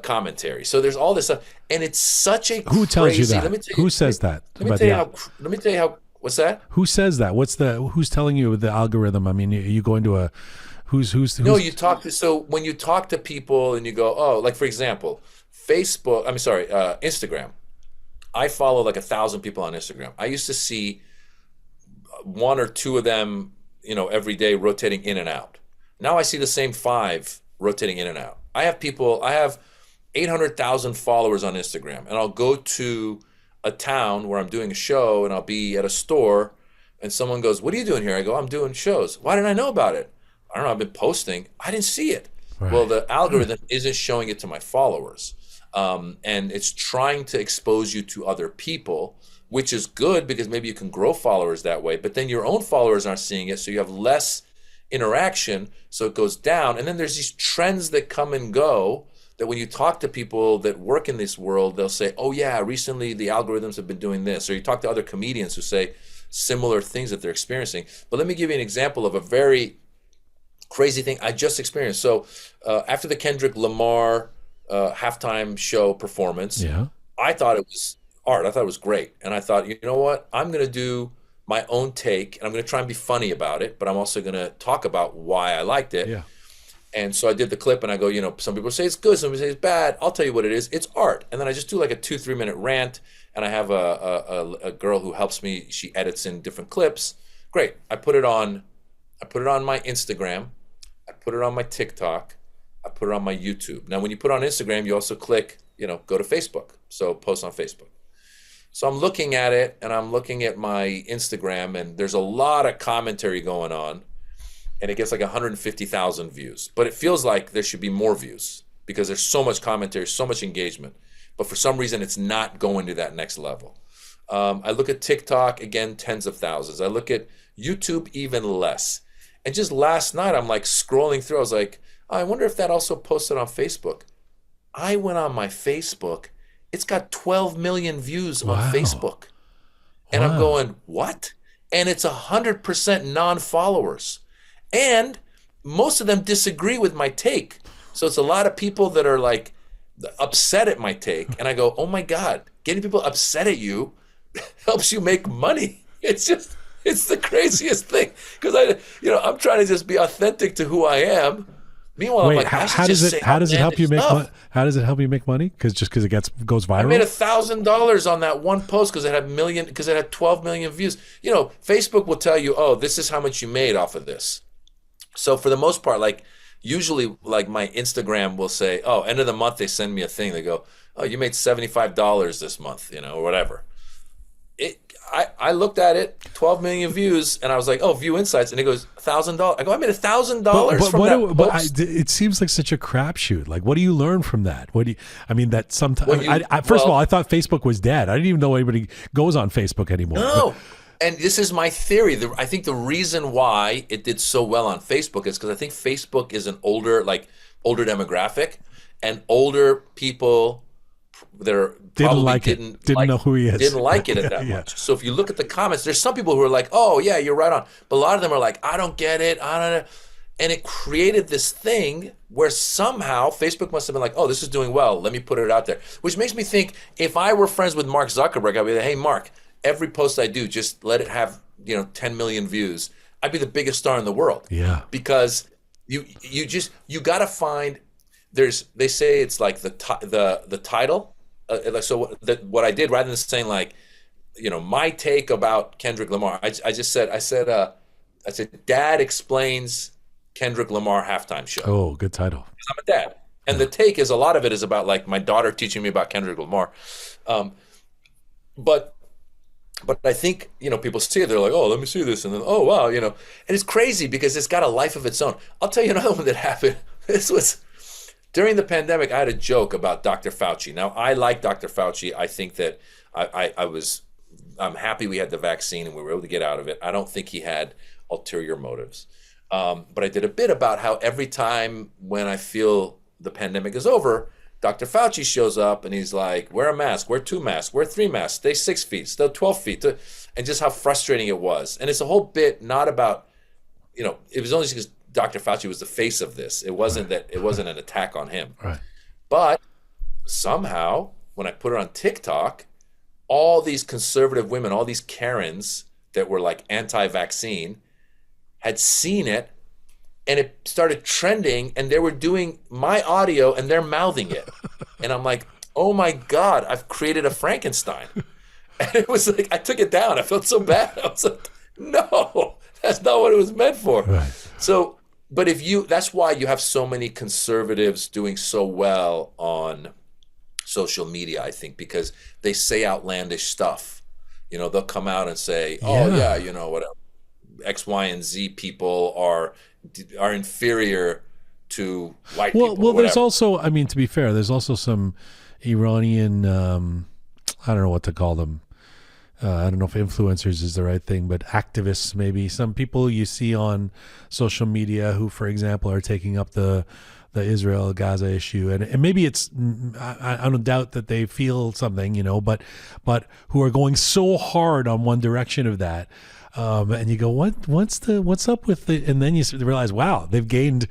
commentary. So there's all this stuff, and it's such a Who tells you that? Who says that? Let me tell you how. What's that? Who says that? Who's telling you the algorithm? I mean, you go into a who's No, you talk to, so when you talk to people and you go, oh, like for example, Instagram. I follow like 1,000 people on Instagram. I used to see one or two of them, every day rotating in and out. Now I see the same 5 rotating in and out. I have 800,000 followers on Instagram, and I'll go to a town where I'm doing a show, and I'll be at a store, and someone goes, "What are you doing here?" I go, "I'm doing shows." "Why didn't I know about it?" "I don't know, I've been posting." I didn't see it. Right. Well, the algorithm isn't showing it to my followers. And it's trying to expose you to other people, which is good because maybe you can grow followers that way, but then your own followers aren't seeing it, so you have less interaction, so it goes down. And then there's these trends that come and go that when you talk to people that work in this world, they'll say, "Oh yeah, recently the algorithms have been doing this." Or you talk to other comedians who say similar things that they're experiencing. But let me give you an example of a very crazy thing I just experienced. So after the Kendrick Lamar halftime show performance, I thought it was art. I thought it was great. And I thought, you know what? I'm going to do my own take, and I'm going to try and be funny about it, but I'm also going to talk about why I liked it. Yeah. And so I did the clip, and I go, some people say it's good, some people say it's bad. I'll tell you what it is. It's art. And then I just do like a 2-3 minute rant, and I have a girl who helps me. She edits in different clips. Great. I put it on my Instagram. I put it on my TikTok. I put it on my YouTube. Now, when you put it on Instagram, you also click, go to Facebook. So post on Facebook. So I'm looking at it, and I'm looking at my Instagram, and there's a lot of commentary going on, and it gets like 150,000 views. But it feels like there should be more views because there's so much commentary, so much engagement. But for some reason, it's not going to that next level. I look at TikTok, again, tens of thousands. I look at YouTube, even less. And just last night, I'm like scrolling through. I was like, I wonder if that also posted on Facebook. I went on my Facebook. It's got 12 million views on Facebook. And I'm going, what? And it's 100% non-followers. And most of them disagree with my take. So it's a lot of people that are like upset at my take. And I go, oh my God, getting people upset at you helps you make money. It's the craziest thing. Because I'm trying to just be authentic to who I am. Meanwhile, wait, I'm like, how does it help you make money? How does it help you make money? Because it goes viral. I made $1,000 on that one post because it had 12 million views. Facebook will tell you, oh, this is how much you made off of this. So for the most part, like usually, like my Instagram will say, oh, end of the month they send me a thing. They go, oh, you made $75 this month, or whatever. I looked at it, 12 million views, and I was like, "Oh, view insights," and it goes $1,000. I go, "I made $1,000 from that post." It seems like such a crapshoot. Like, what do you learn from that? That sometimes. First of all, I thought Facebook was dead. I didn't even know anybody goes on Facebook anymore. No, and this is my theory. I think the reason why it did so well on Facebook is because I think Facebook is an older demographic, and older people didn't know who he is. Didn't like it that much. So if you look at the comments, there's some people who are like, "Oh yeah, you're right on," but a lot of them are like, "I don't get it. I don't know." And it created this thing where somehow Facebook must have been like, "Oh, this is doing well. Let me put it out there." Which makes me think if I were friends with Mark Zuckerberg, I'd be like, "Hey, Mark, every post I do, just let it have 10 million views." I'd be the biggest star in the world. Yeah. Because you got to find. They say it's like the title. What I did, rather than saying like, my take about Kendrick Lamar, I said, Dad explains Kendrick Lamar halftime show. Oh, good title. Because I'm a dad, and the take is a lot of it is about like my daughter teaching me about Kendrick Lamar, but I think people see it, they're like, oh, let me see this, and then oh wow, and it's crazy because it's got a life of its own. I'll tell you another one that happened. This was. During the pandemic, I had a joke about Dr. Fauci. Now, I like Dr. Fauci. I think that I'm happy we had the vaccine and we were able to get out of it. I don't think he had ulterior motives. But I did a bit about how every time when I feel the pandemic is over, Dr. Fauci shows up and he's like, wear a mask, wear 2 masks, wear 3 masks, stay 6 feet, stay 12 feet, and just how frustrating it was. And it's a whole bit not about, it was only because Dr. Fauci was the face of this. It wasn't an attack on him. Right. But somehow, when I put it on TikTok, all these conservative women, all these Karens that were like anti-vaccine had seen it, and it started trending, and they were doing my audio and they're mouthing it. And I'm like, oh my God, I've created a Frankenstein. And it was like, I took it down. I felt so bad. I was like, no, that's not what it was meant for. Right. So, but that's why you have so many conservatives doing so well on social media, I think, because they say outlandish stuff. They'll come out and say, oh yeah, whatever, X, Y, and Z people are inferior to white people. Well, there's also, I mean, to be fair, there's also some Iranian, I don't know what to call them. I don't know if influencers is the right thing, but activists, maybe. Some people you see on social media who, for example, are taking up the Israel-Gaza issue. And maybe it's, I don't doubt that they feel something, but who are going so hard on one direction of that. And you go, what's up with the, and then you realize, wow, they've gained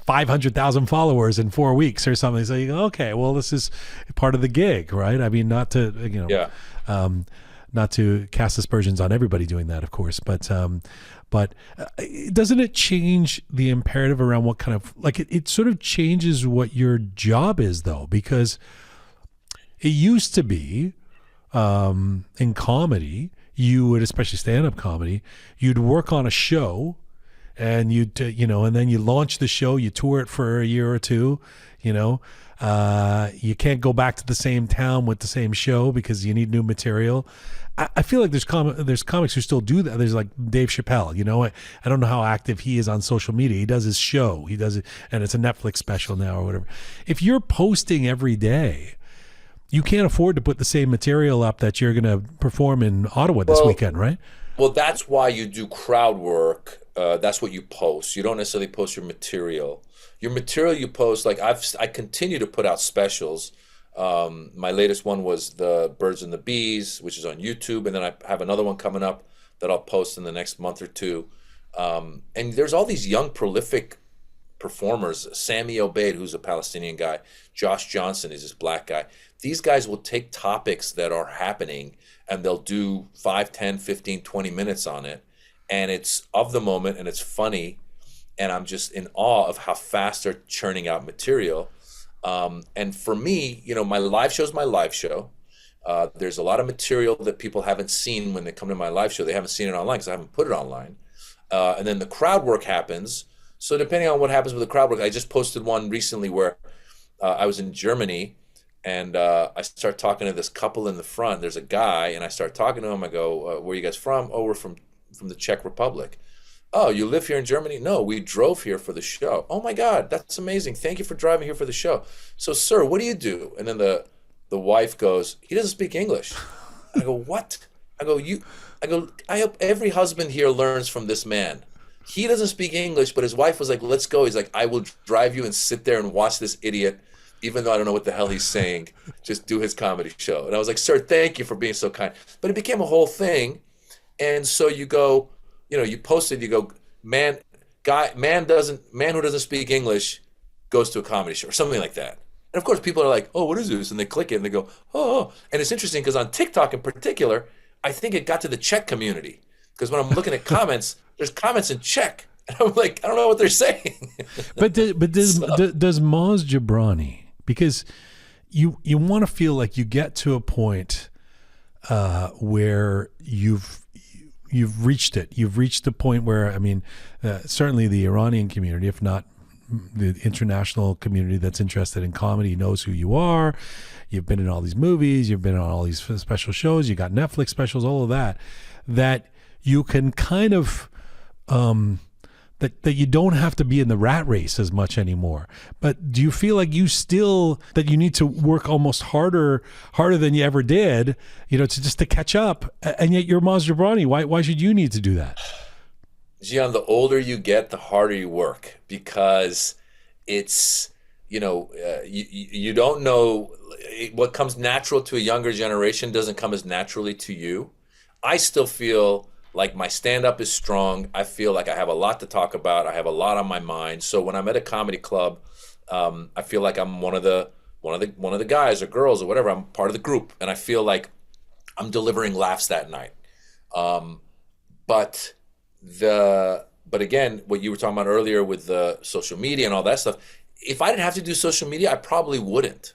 500,000 followers in 4 weeks or something. So you go, okay, well, this is part of the gig, right? I mean, not to, not to cast aspersions on everybody doing that, of course, but doesn't it change the imperative around what kind of, like, it sort of changes what your job is, though, because it used to be in comedy, you would, especially stand-up comedy, you'd work on a show and and then you launch the show, you tour it for a year or two, you can't go back to the same town with the same show because you need new material. I feel like there's comics who still do that. There's like Dave Chappelle, I don't know how active he is on social media. He does his show, he does it, and it's a Netflix special now or whatever. If you're posting every day, you can't afford to put the same material up that you're going to perform in Ottawa this weekend, right? Well, that's why you do crowd work. That's what you post. You don't necessarily post your material. Your material you post, like I continue to put out specials. My latest one was the Birds and the Bees, which is on YouTube, and then I have another one coming up that I'll post in the next month or two. And there's all these young, prolific performers. Sami Obeid, who's a Palestinian guy. Josh Johnson is this black guy. These guys will take topics that are happening and they'll do 5, 10, 15, 20 minutes on it. And it's of the moment and it's funny. And I'm just in awe of how fast they're churning out material. And for me, my live show is my live show. There's a lot of material that people haven't seen when they come to my live show. They haven't seen it online because I haven't put it online. And then the crowd work happens. So depending on what happens with the crowd work, I just posted one recently where I was in Germany and I start talking to this couple in the front. There's a guy and I start talking to him. I go, where are you guys from? Oh, we're from the Czech Republic. Oh, you live here in Germany? No, we drove here for the show. Oh my God, that's amazing. Thank you for driving here for the show. So, sir, what do you do? And then the wife goes, he doesn't speak English. I go, what? I hope every husband here learns from this man. He doesn't speak English, but his wife was like, let's go. He's like, I will drive you and sit there and watch this idiot, even though I don't know what the hell he's saying, just do his comedy show. And I was like, sir, thank you for being so kind. But it became a whole thing. And so you go, you post it, you go, man who doesn't speak English goes to a comedy show or something like that. And of course people are like, oh, what is this? And they click it and they go, oh. And it's interesting because on TikTok in particular, I think it got to the Czech community. Because when I'm looking at comments, there's comments in Czech. And I'm like, I don't know what they're saying. But does Maz Jobrani, because you want to feel like you get to a point where you've reached it. You've reached the point where, I mean, certainly the Iranian community, if not the international community that's interested in comedy, knows who you are. You've been in all these movies. You've been on all these special shows. You got Netflix specials, all of that, that you can kind of, that you don't have to be in the rat race as much anymore. But do you feel like that you need to work almost harder than you ever did, to catch up? And yet you're Maz Jobrani. Why should you need to do that? Jian, the older you get, the harder you work, because it's, you don't know what comes natural to a younger generation doesn't come as naturally to you. I still feel like my stand-up is strong. I feel like I have a lot to talk about. I have a lot on my mind. So when I'm at a comedy club, I feel like I'm one of the guys or girls or whatever. I'm part of the group, and I feel like I'm delivering laughs that night. But again, what you were talking about earlier with the social media and all that stuff, if I didn't have to do social media, I probably wouldn't.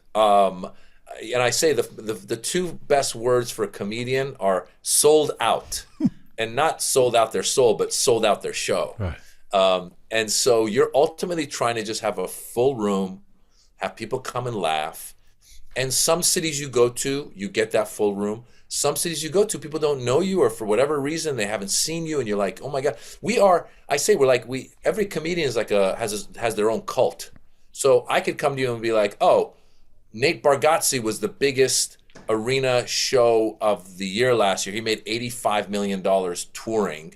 and I say the two best words for a comedian are sold out, and not sold out their soul, but sold out their show. Right. And so you're ultimately trying to just have a full room, have people come and laugh. And some cities you go to, you get that full room. Some cities you go to, people don't know you, or for whatever reason they haven't seen you, and you're like, oh my God. Every comedian is like has their own cult. So I could come to you and be like, oh, Nate Bargatze was the biggest arena show of the year last year. He made $85 million touring.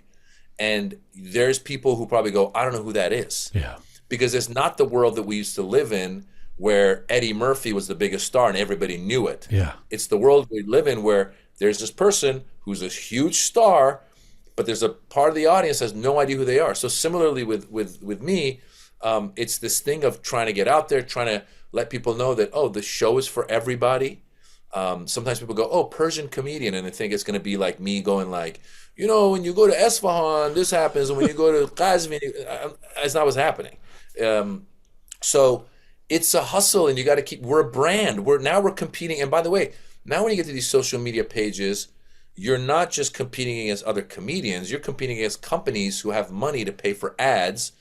And there's people who probably go, I don't know who that is. Yeah. Because it's not the world that we used to live in, where Eddie Murphy was the biggest star and everybody knew it. Yeah. It's the world we live in where there's this person who's a huge star, but there's a part of the audience that has no idea who they are. So similarly with me, it's this thing of trying to get out there, trying to let people know that, oh, the show is for everybody. Sometimes people go, oh, Persian comedian, and they think it's going to be like me going like, when you go to Esfahan, this happens, and when you go to Qazvin, it's not what's happening. So it's a hustle, and you got to we're a brand. We're competing. And by the way, now when you get to these social media pages, you're not just competing against other comedians, you're competing against companies who have money to pay for ads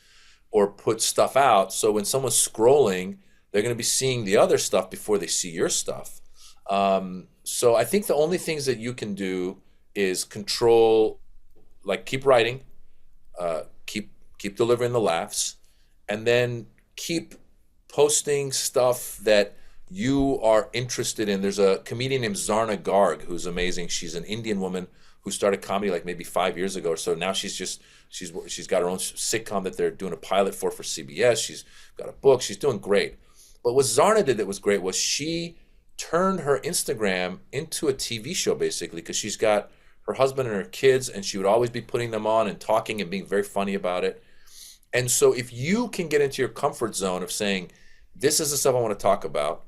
or put stuff out. So when someone's scrolling, they're going to be seeing the other stuff before they see your stuff. So I think the only things that you can do is control, like keep writing, keep delivering the laughs, and then keep posting stuff that you are interested in. There's a comedian named Zarna Garg who's amazing. She's an Indian woman who started comedy like maybe 5 years ago or so. Now she's got her own sitcom that they're doing a pilot for CBS. She's got a book. She's doing great. But what Zarna did that was great was she turned her Instagram into a TV show, basically, because she's got her husband and her kids, and she would always be putting them on and talking and being very funny about it. And so if you can get into your comfort zone of saying, this is the stuff I want to talk about,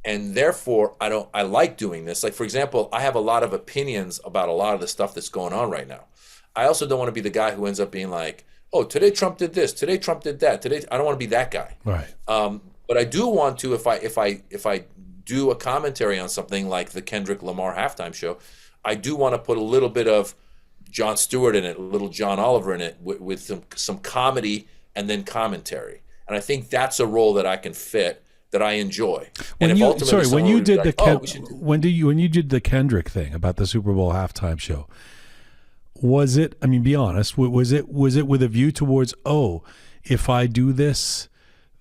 and therefore I like doing this. Like, for example, I have a lot of opinions about a lot of the stuff that's going on right now. I also don't want to be the guy who ends up being like, oh, today Trump did this, today Trump did that, today I don't want to be that guy. Right. But I do want to, if I do a commentary on something like the Kendrick Lamar halftime show, I do want to put a little bit of Jon Stewart in it, a little John Oliver in it, with some comedy and then commentary. And I think that's a role that I can fit, that I enjoy. When you did the Kendrick thing about the Super Bowl halftime show, was it? I mean, be honest. Was it with a view towards, oh, if I do this,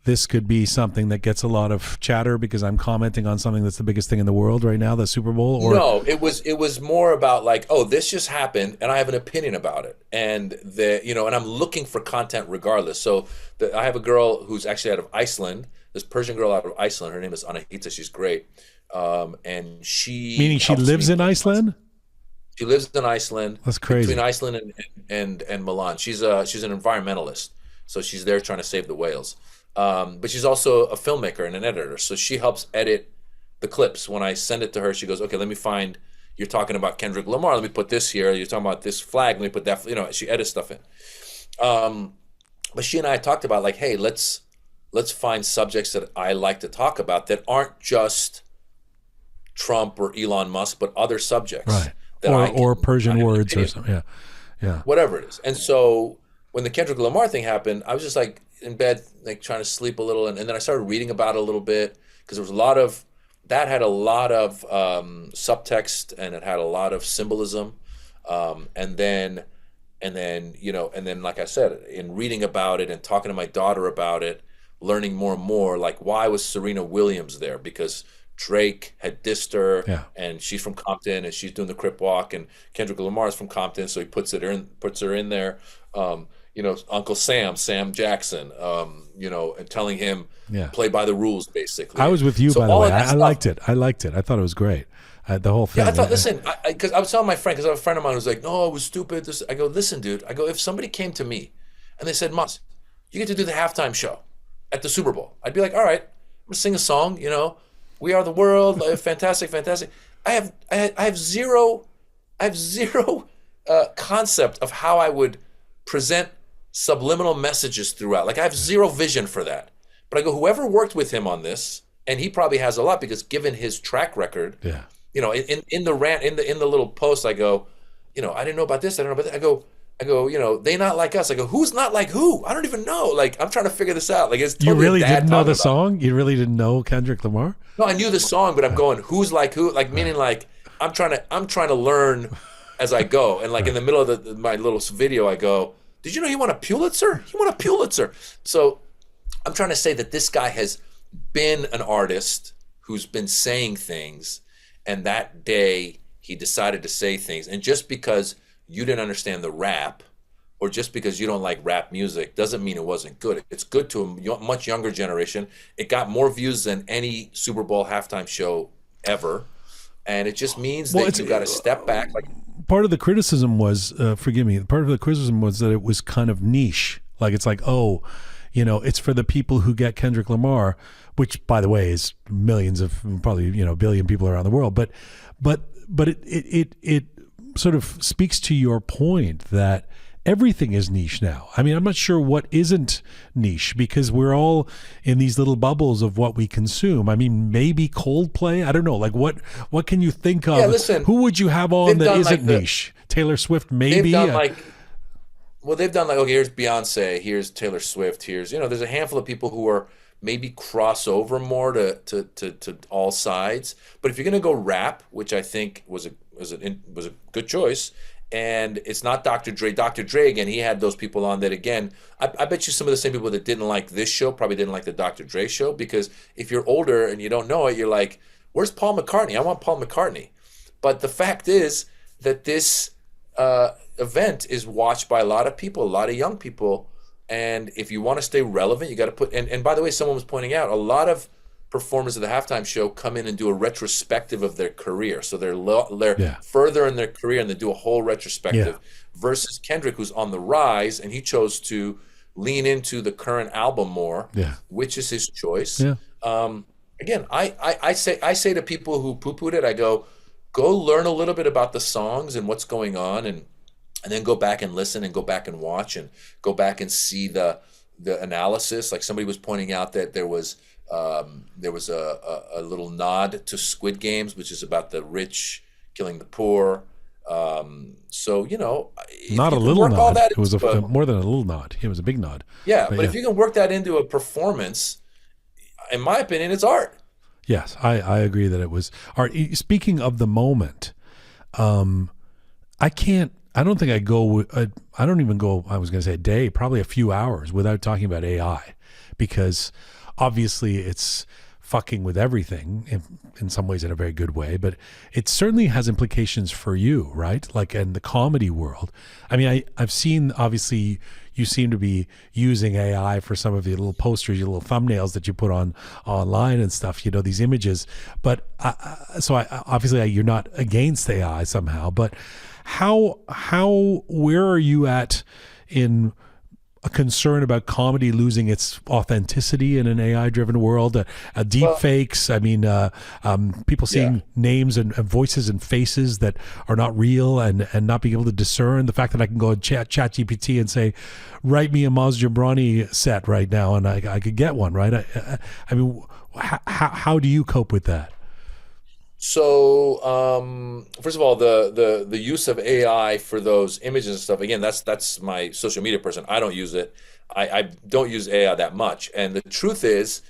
this could be something that gets a lot of chatter because I'm commenting on something that's the biggest thing in the world right now, the Super Bowl? Or no, it was more about like, oh, this just happened and I have an opinion about it, and and I'm looking for content regardless. So I have a girl who's actually out of Iceland, this Persian girl out of Iceland. Her name is Anahita. She's great, and she lives in Iceland. She lives in Iceland. That's crazy. Between Iceland and Milan. She's an environmentalist, so she's there trying to save the whales. But she's also a filmmaker and an editor, so she helps edit the clips. When I send it to her, she goes, okay, let me find, you're talking about Kendrick Lamar, let me put this here, you're talking about this flag, let me put that, she edits stuff in. But she and I talked about like, hey, let's find subjects that I like to talk about that aren't just Trump or Elon Musk, but other subjects. Right. Or Persian words or something. Yeah. Whatever it is. And so when the Kendrick Lamar thing happened, I was just like in bed, like trying to sleep a little. And then I started reading about it a little bit, because there was had a lot of subtext, and it had a lot of symbolism. And then, like I said, in reading about it and talking to my daughter about it, learning more and more, like, why was Serena Williams there? Because Drake had dissed her, and she's from Compton, and she's doing the Crip Walk, and Kendrick Lamar is from Compton, so he puts her in there. Uncle Sam Jackson, and telling him play by the rules, basically. I was with you, by the way. I liked it. I thought it was great. The whole thing. Yeah, I thought, listen, because I was telling my friend, because I have a friend of mine who's like, no, it was stupid. I go, listen, dude. I go, if somebody came to me and they said, Maz, you get to do the halftime show at the Super Bowl, I'd be like, all right, I'm gonna sing a song. We Are the World, fantastic. I have zero concept of how I would present subliminal messages throughout. Like, I have zero vision for that. But I go, whoever worked with him on this, And he probably has a lot because given his track record, Yeah. in the rant, in the little post, I go, I didn't know about this. I don't know about that. I go, they not like us. I go, who's not like who? I don't even know. Like, I'm trying to figure this out. Like, it's totally You really a dad didn't know talking the about song? You really didn't know Kendrick Lamar? No, I knew the song, but I'm going, who's like who? Like, meaning like, I'm trying to learn as I go. And like in the middle of my little video, I go, did you know he won a Pulitzer? He won a Pulitzer. So I'm trying to say that this guy has been an artist who's been saying things, and that day he decided to say things. And just because you didn't understand the rap, or just because you don't like rap music, doesn't mean it wasn't good. It's good to a much younger generation. It got more views than any Super Bowl halftime show ever. And it just means that you got to step back. Like, part of the criticism was, forgive me, part of the criticism was that it was kind of niche. Like, it's like, it's for the people who get Kendrick Lamar, which, by the way, is millions of, probably, a billion people around the world. But it sort of speaks to your point that everything is niche now. I mean, I'm not sure what isn't niche, because we're all in these little bubbles of what we consume. I mean, maybe Coldplay. I don't know. Like, what can you think of? Yeah, listen, who would you have on that isn't niche? Taylor Swift, maybe. They've done like, okay, here's Beyonce, here's Taylor Swift, here's there's a handful of people who are maybe crossover more to all sides. But if you're gonna go rap, which I think was a good choice. And it's not Dr. Dre. Dr. Dre, again, he had those people on that, again, I bet you some of the same people that didn't like this show probably didn't like the Dr. Dre show, because if you're older and you don't know it, you're like, where's Paul McCartney? I want Paul McCartney. But the fact is that this event is watched by a lot of people, a lot of young people. And if you want to stay relevant, you got to put, and by the way, someone was pointing out, a lot of performers of the halftime show come in and do a retrospective of their career. So they're further in their career and they do a whole retrospective versus Kendrick, who's on the rise, and he chose to lean into the current album more, which is his choice. Yeah. Again, I say to people who poo-pooed it, I go learn a little bit about the songs and what's going on, and then go back and listen and go back and watch and go back and see the analysis. Like, somebody was pointing out that there was a little nod to Squid Games, which is about the rich killing the poor. So, not a little nod. It was more than a little nod. It was a big nod. Yeah, but if you can work that into a performance, in my opinion, it's art. Yes, I agree that it was art. Speaking of the moment, I don't think I go. I don't even go. I was going to say a day, probably a few hours without talking about AI, because obviously it's fucking with everything in some ways, in a very good way, but it certainly has implications for you, right? Like, in the comedy world. I mean, I've seen, obviously, you seem to be using AI for some of your little posters, your little thumbnails that you put online and stuff, these images. But obviously you're not against AI somehow, but where are you at in a concern about comedy losing its authenticity in an AI-driven world, deep fakes? I mean, people seeing names and voices and faces that are not real, and not being able to discern. The fact that I can go and chat GPT and say, write me a Maz Jobrani set right now, and I could get one, right? I mean, how do you cope with that? So, first of all, the use of AI for those images and stuff, again, that's my social media person. I don't use it. I don't use AI that much. And the truth is,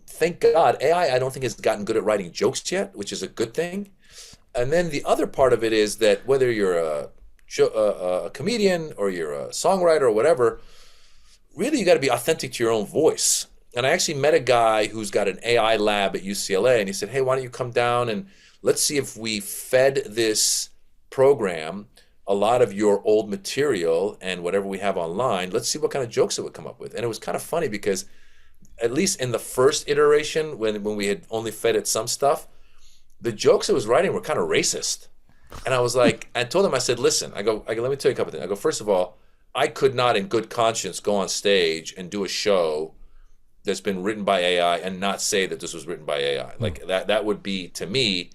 thank God, AI, I don't think has gotten good at writing jokes yet, which is a good thing. And then the other part of it is that whether you're a comedian or you're a songwriter or whatever, really you got to be authentic to your own voice. And I actually met a guy who's got an AI lab at UCLA, and he said, hey, why don't you come down and let's see if we fed this program a lot of your old material and whatever we have online, let's see what kind of jokes it would come up with. And it was kind of funny because at least in the first iteration, when we had only fed it some stuff, the jokes it was writing were kind of racist. And I was like, I told him, I said, listen, I go, let me tell you a couple of things. I go, first of all, I could not in good conscience go on stage and do a show that's been written by AI and not say that this was written by AI. Like that would be, to me,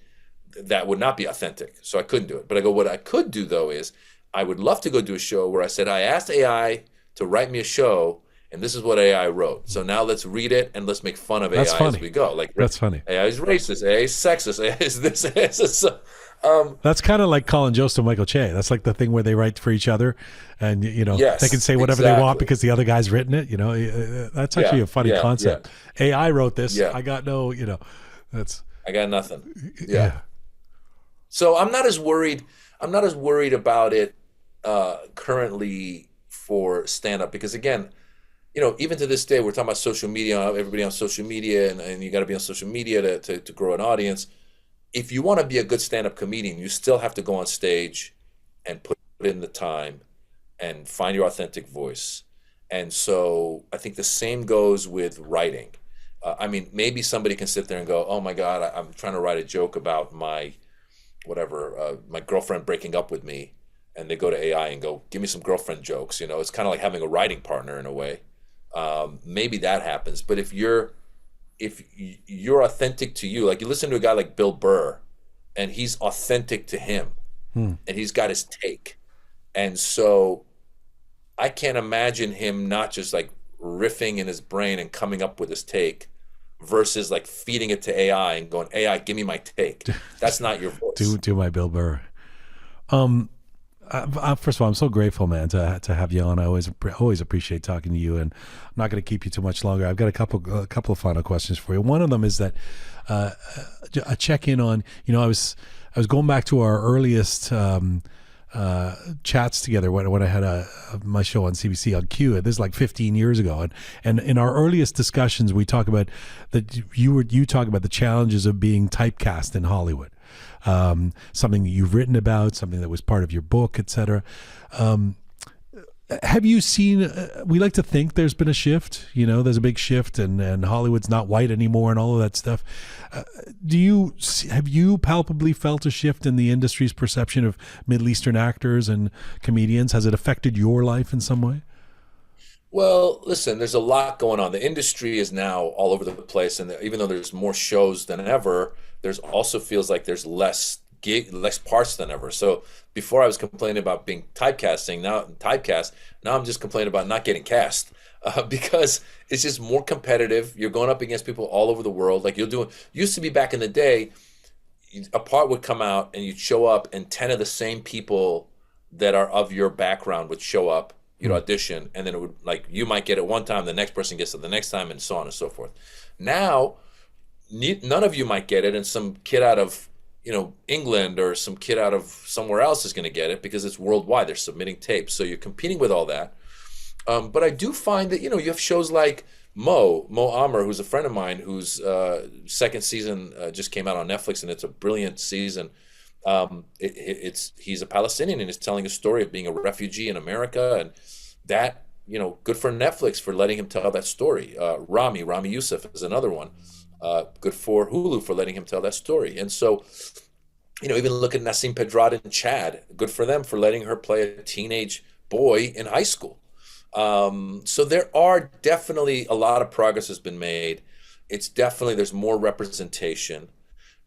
that would not be authentic. So I couldn't do it. But I go, what I could do though is I would love to go do a show where I said, I asked AI to write me a show and this is what AI wrote. So now let's read it and let's make fun of That's AI funny. as we go. Like, That's funny. AI is racist, AI is sexist, AI is this, AI is this. That's kind of like Colin Jost and Michael Che. That's like the thing where they write for each other, and Yes, they can say whatever they want exactly. because the other guy's written it. That's actually Yeah, a funny yeah, concept. AI wrote this. Yeah. I got no. That's I got nothing. yeah. So I'm not as worried. I'm not as worried about it currently for stand up because again, even to this day, we're talking about social media. Everybody on social media, and you got to be on social media to grow an audience. If you want to be a good stand up comedian, you still have to go on stage and put in the time and find your authentic voice. And so I think the same goes with writing. I mean, maybe somebody can sit there and go, "Oh my God, I'm trying to write a joke about my my girlfriend breaking up with me," and they go to AI and go, "Give me some girlfriend jokes." It's kind of like having a writing partner in a way. Maybe that happens, but if you're authentic to you, like you listen to a guy like Bill Burr, and he's authentic to him, and he's got his take, and so I can't imagine him not just like riffing in his brain and coming up with his take versus like feeding it to AI and going, AI, give me my take. That's not your voice. Do my Bill Burr. First of all, I'm so grateful, man, to have you on. I always appreciate talking to you, and I'm not going to keep you too much longer. I've got a couple of final questions for you. One of them is that a check in on. I was going back to our earliest chats together when I had my show on CBC on Q. This is like 15 years ago, and in our earliest discussions, we talk about that you talk about the challenges of being typecast in Hollywood. Something that you've written about, something that was part of your book, etc. Have you seen? We like to think there's been a shift. There's a big shift, and Hollywood's not white anymore, and all of that stuff. Have you palpably felt a shift in the industry's perception of Middle Eastern actors and comedians? Has it affected your life in some way? Well, listen, there's a lot going on. The industry is now all over the place, and even though there's more shows than ever, there's also feels like there's less parts than ever. So before I was complaining about being typecast, now I'm just complaining about not getting cast because it's just more competitive. You're going up against people all over the world. Like used to be back in the day, a part would come out and you'd show up, and 10 of the same people that are of your background would show up. You'd audition, and then it would, like, you might get it one time, the next person gets it the next time, and so on and so forth. Now, none of you might get it, and some kid out of England or some kid out of somewhere else is going to get it because it's worldwide. They're submitting tapes, so you're competing with all that. But I do find that you have shows like Mo Amer, who's a friend of mine, whose second season just came out on Netflix, and it's a brilliant season. He's a Palestinian and is telling a story of being a refugee in America, and that good for Netflix for letting him tell that story. Rami Youssef is another one. Good for Hulu for letting him tell that story. And so, even look at Nassim Pedrad in Chad. Good for them for letting her play a teenage boy in high school. So there are definitely a lot of progress has been made. There's more representation.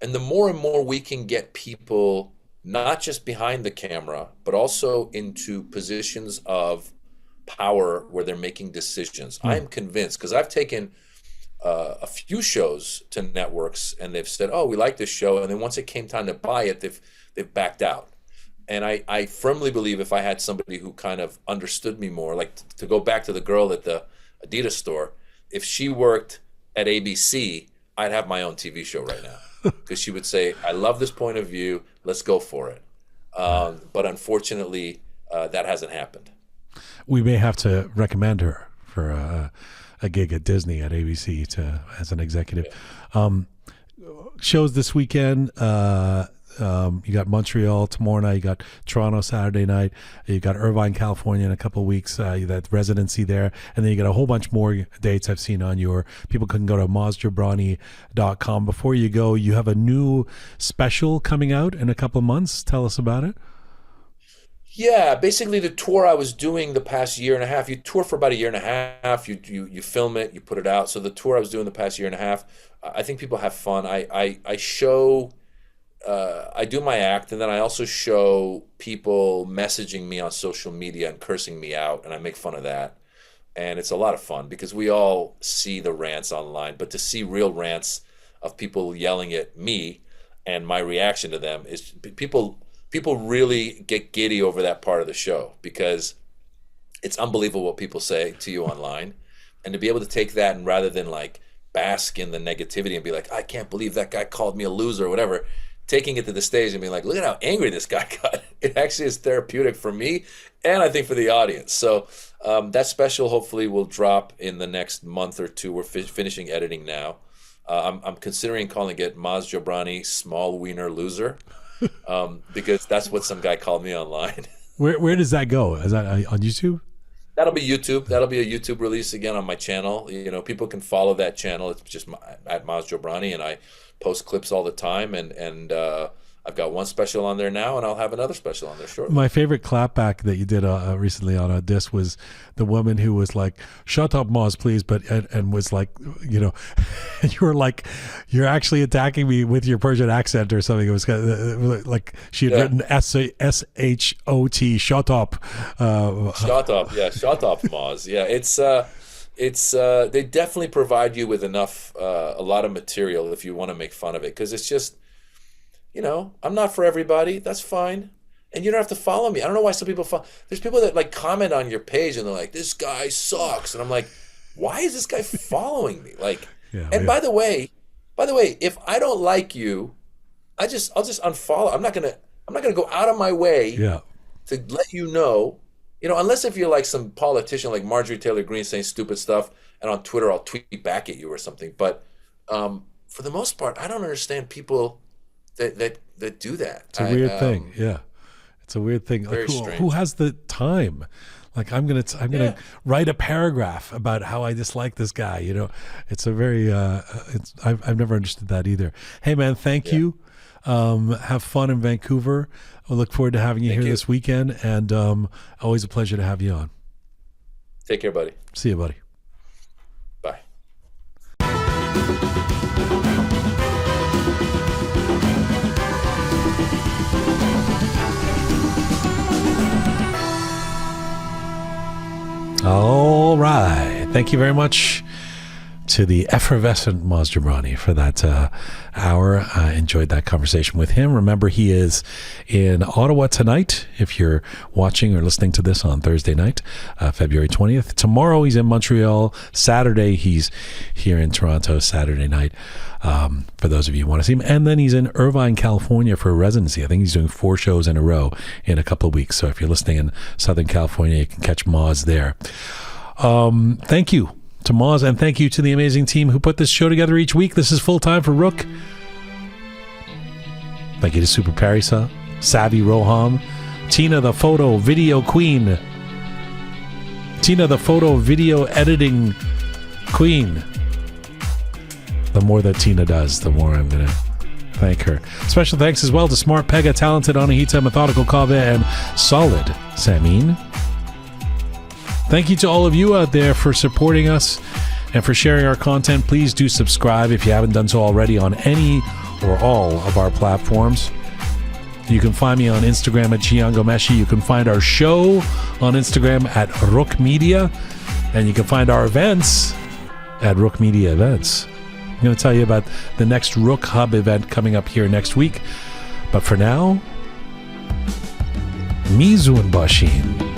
And the more and more we can get people not just behind the camera, but also into positions of power where they're making decisions. I am convinced, because I've taken a few shows to networks and they've said, "Oh, we like this show," and then once it came time to buy it, they've backed out. And I firmly believe if I had somebody who kind of understood me more, like to go back to the girl at the Adidas store, if she worked at ABC, I'd have my own TV show right now. Because she would say, "I love this point of view, let's go for it." But unfortunately, that hasn't happened. We may have to recommend her for a gig at Disney at ABC as an executive. Shows this weekend. You got Montreal tomorrow night. You got Toronto Saturday night. You got Irvine, California in a couple of weeks. That residency there, and then you got a whole bunch more dates I've seen on your. People can go to mazjobrani.com. Before you go, you have a new special coming out in a couple of months. Tell us about it. Yeah, basically the tour I was doing the past year and a half. You tour for about a year and a half. You film it, you put it out. So the tour I was doing the past year and a half, I think people have fun. I show. I do my act, and then I also show people messaging me on social media and cursing me out, and I make fun of that. and it's a lot of fun because we all see the rants online, but to see real rants of people yelling at me and my reaction to them is people really get giddy over that part of the show because it's unbelievable what people say to you online, and to be able to take that and rather than like bask in the negativity and be like, I can't believe that guy called me a loser or whatever, taking it to the stage and being like, look at how angry this guy got. It actually is therapeutic for me and I think for the audience. So that special hopefully will drop in the next month or two. We're finishing editing now. I'm considering calling it Maz Jobrani Small Wiener Loser because that's what some guy called me online. Where does that go? Is that on YouTube? That'll be YouTube. That'll be a YouTube release again on my channel. You know, people can follow that channel. It's just at Maz Jobrani, and I post clips all the time. And I've got one special on there now, and I'll have another special on there shortly. My favorite clapback that you did recently on a disc was the woman who was like, "Shut up, Maz, please," and was like, you know, you were like, "You're actually attacking me with your Persian accent" or something. It was kind of like she had written S-H-O-T, shut up. Shut up, yeah, shut up, Maz. Yeah, it's they definitely provide you with enough, a lot of material if you want to make fun of it, because it's just, you know, I'm not for everybody. That's fine. And you don't have to follow me. I don't know why some people there's people that like comment on your page and they're like, this guy sucks. And I'm like, why is this guy following me? Like, by the way, if I don't like you, I'll just unfollow. I'm not gonna go out of my way to let you know, unless if you're like some politician like Marjorie Taylor Greene saying stupid stuff, and on Twitter I'll tweet back at you or something. But for the most part, I don't understand people that do that. It's a weird thing. Yeah. It's a weird thing. Like, who has the time? Like, I'm gonna write a paragraph about how I dislike this guy. You know, it's a very I've never understood that either. Hey man, thank you. Have fun in Vancouver. I look forward to having you here this weekend, and always a pleasure to have you on. Take care, buddy. See you, buddy. Bye. All right. Thank you very much to the effervescent Maz Jobrani for that hour. I enjoyed that conversation with him. Remember, he is in Ottawa tonight, if you're watching or listening to this on Thursday night, February 20th. Tomorrow, he's in Montreal. Saturday, he's here in Toronto, Saturday night, for those of you who want to see him. And then he's in Irvine, California for a residency. I think he's doing 4 shows in a row in a couple of weeks. So if you're listening in Southern California, you can catch Maz there. Thank you to Maz, and thank you to the amazing team who put this show together each week. This is Full Time for Roqe. Thank you to Super Parisa, Savvy Roham, Tina the Photo Video Queen, Tina the Photo Video Editing Queen. The more that Tina does, the more I'm going to thank her. Special thanks as well to Smart Pega, Talented Anahita, Methodical Kaveh, and Solid Samin. Thank you to all of you out there for supporting us and for sharing our content. Please do subscribe if you haven't done so already on any or all of our platforms. You can find me on Instagram at Jian Ghomeshi. You can find our show on Instagram at Roqe Media. And you can find our events at Roqe Media Events. I'm going to tell you about the next Roqe Hub event coming up here next week. But for now, Mizun Bashin.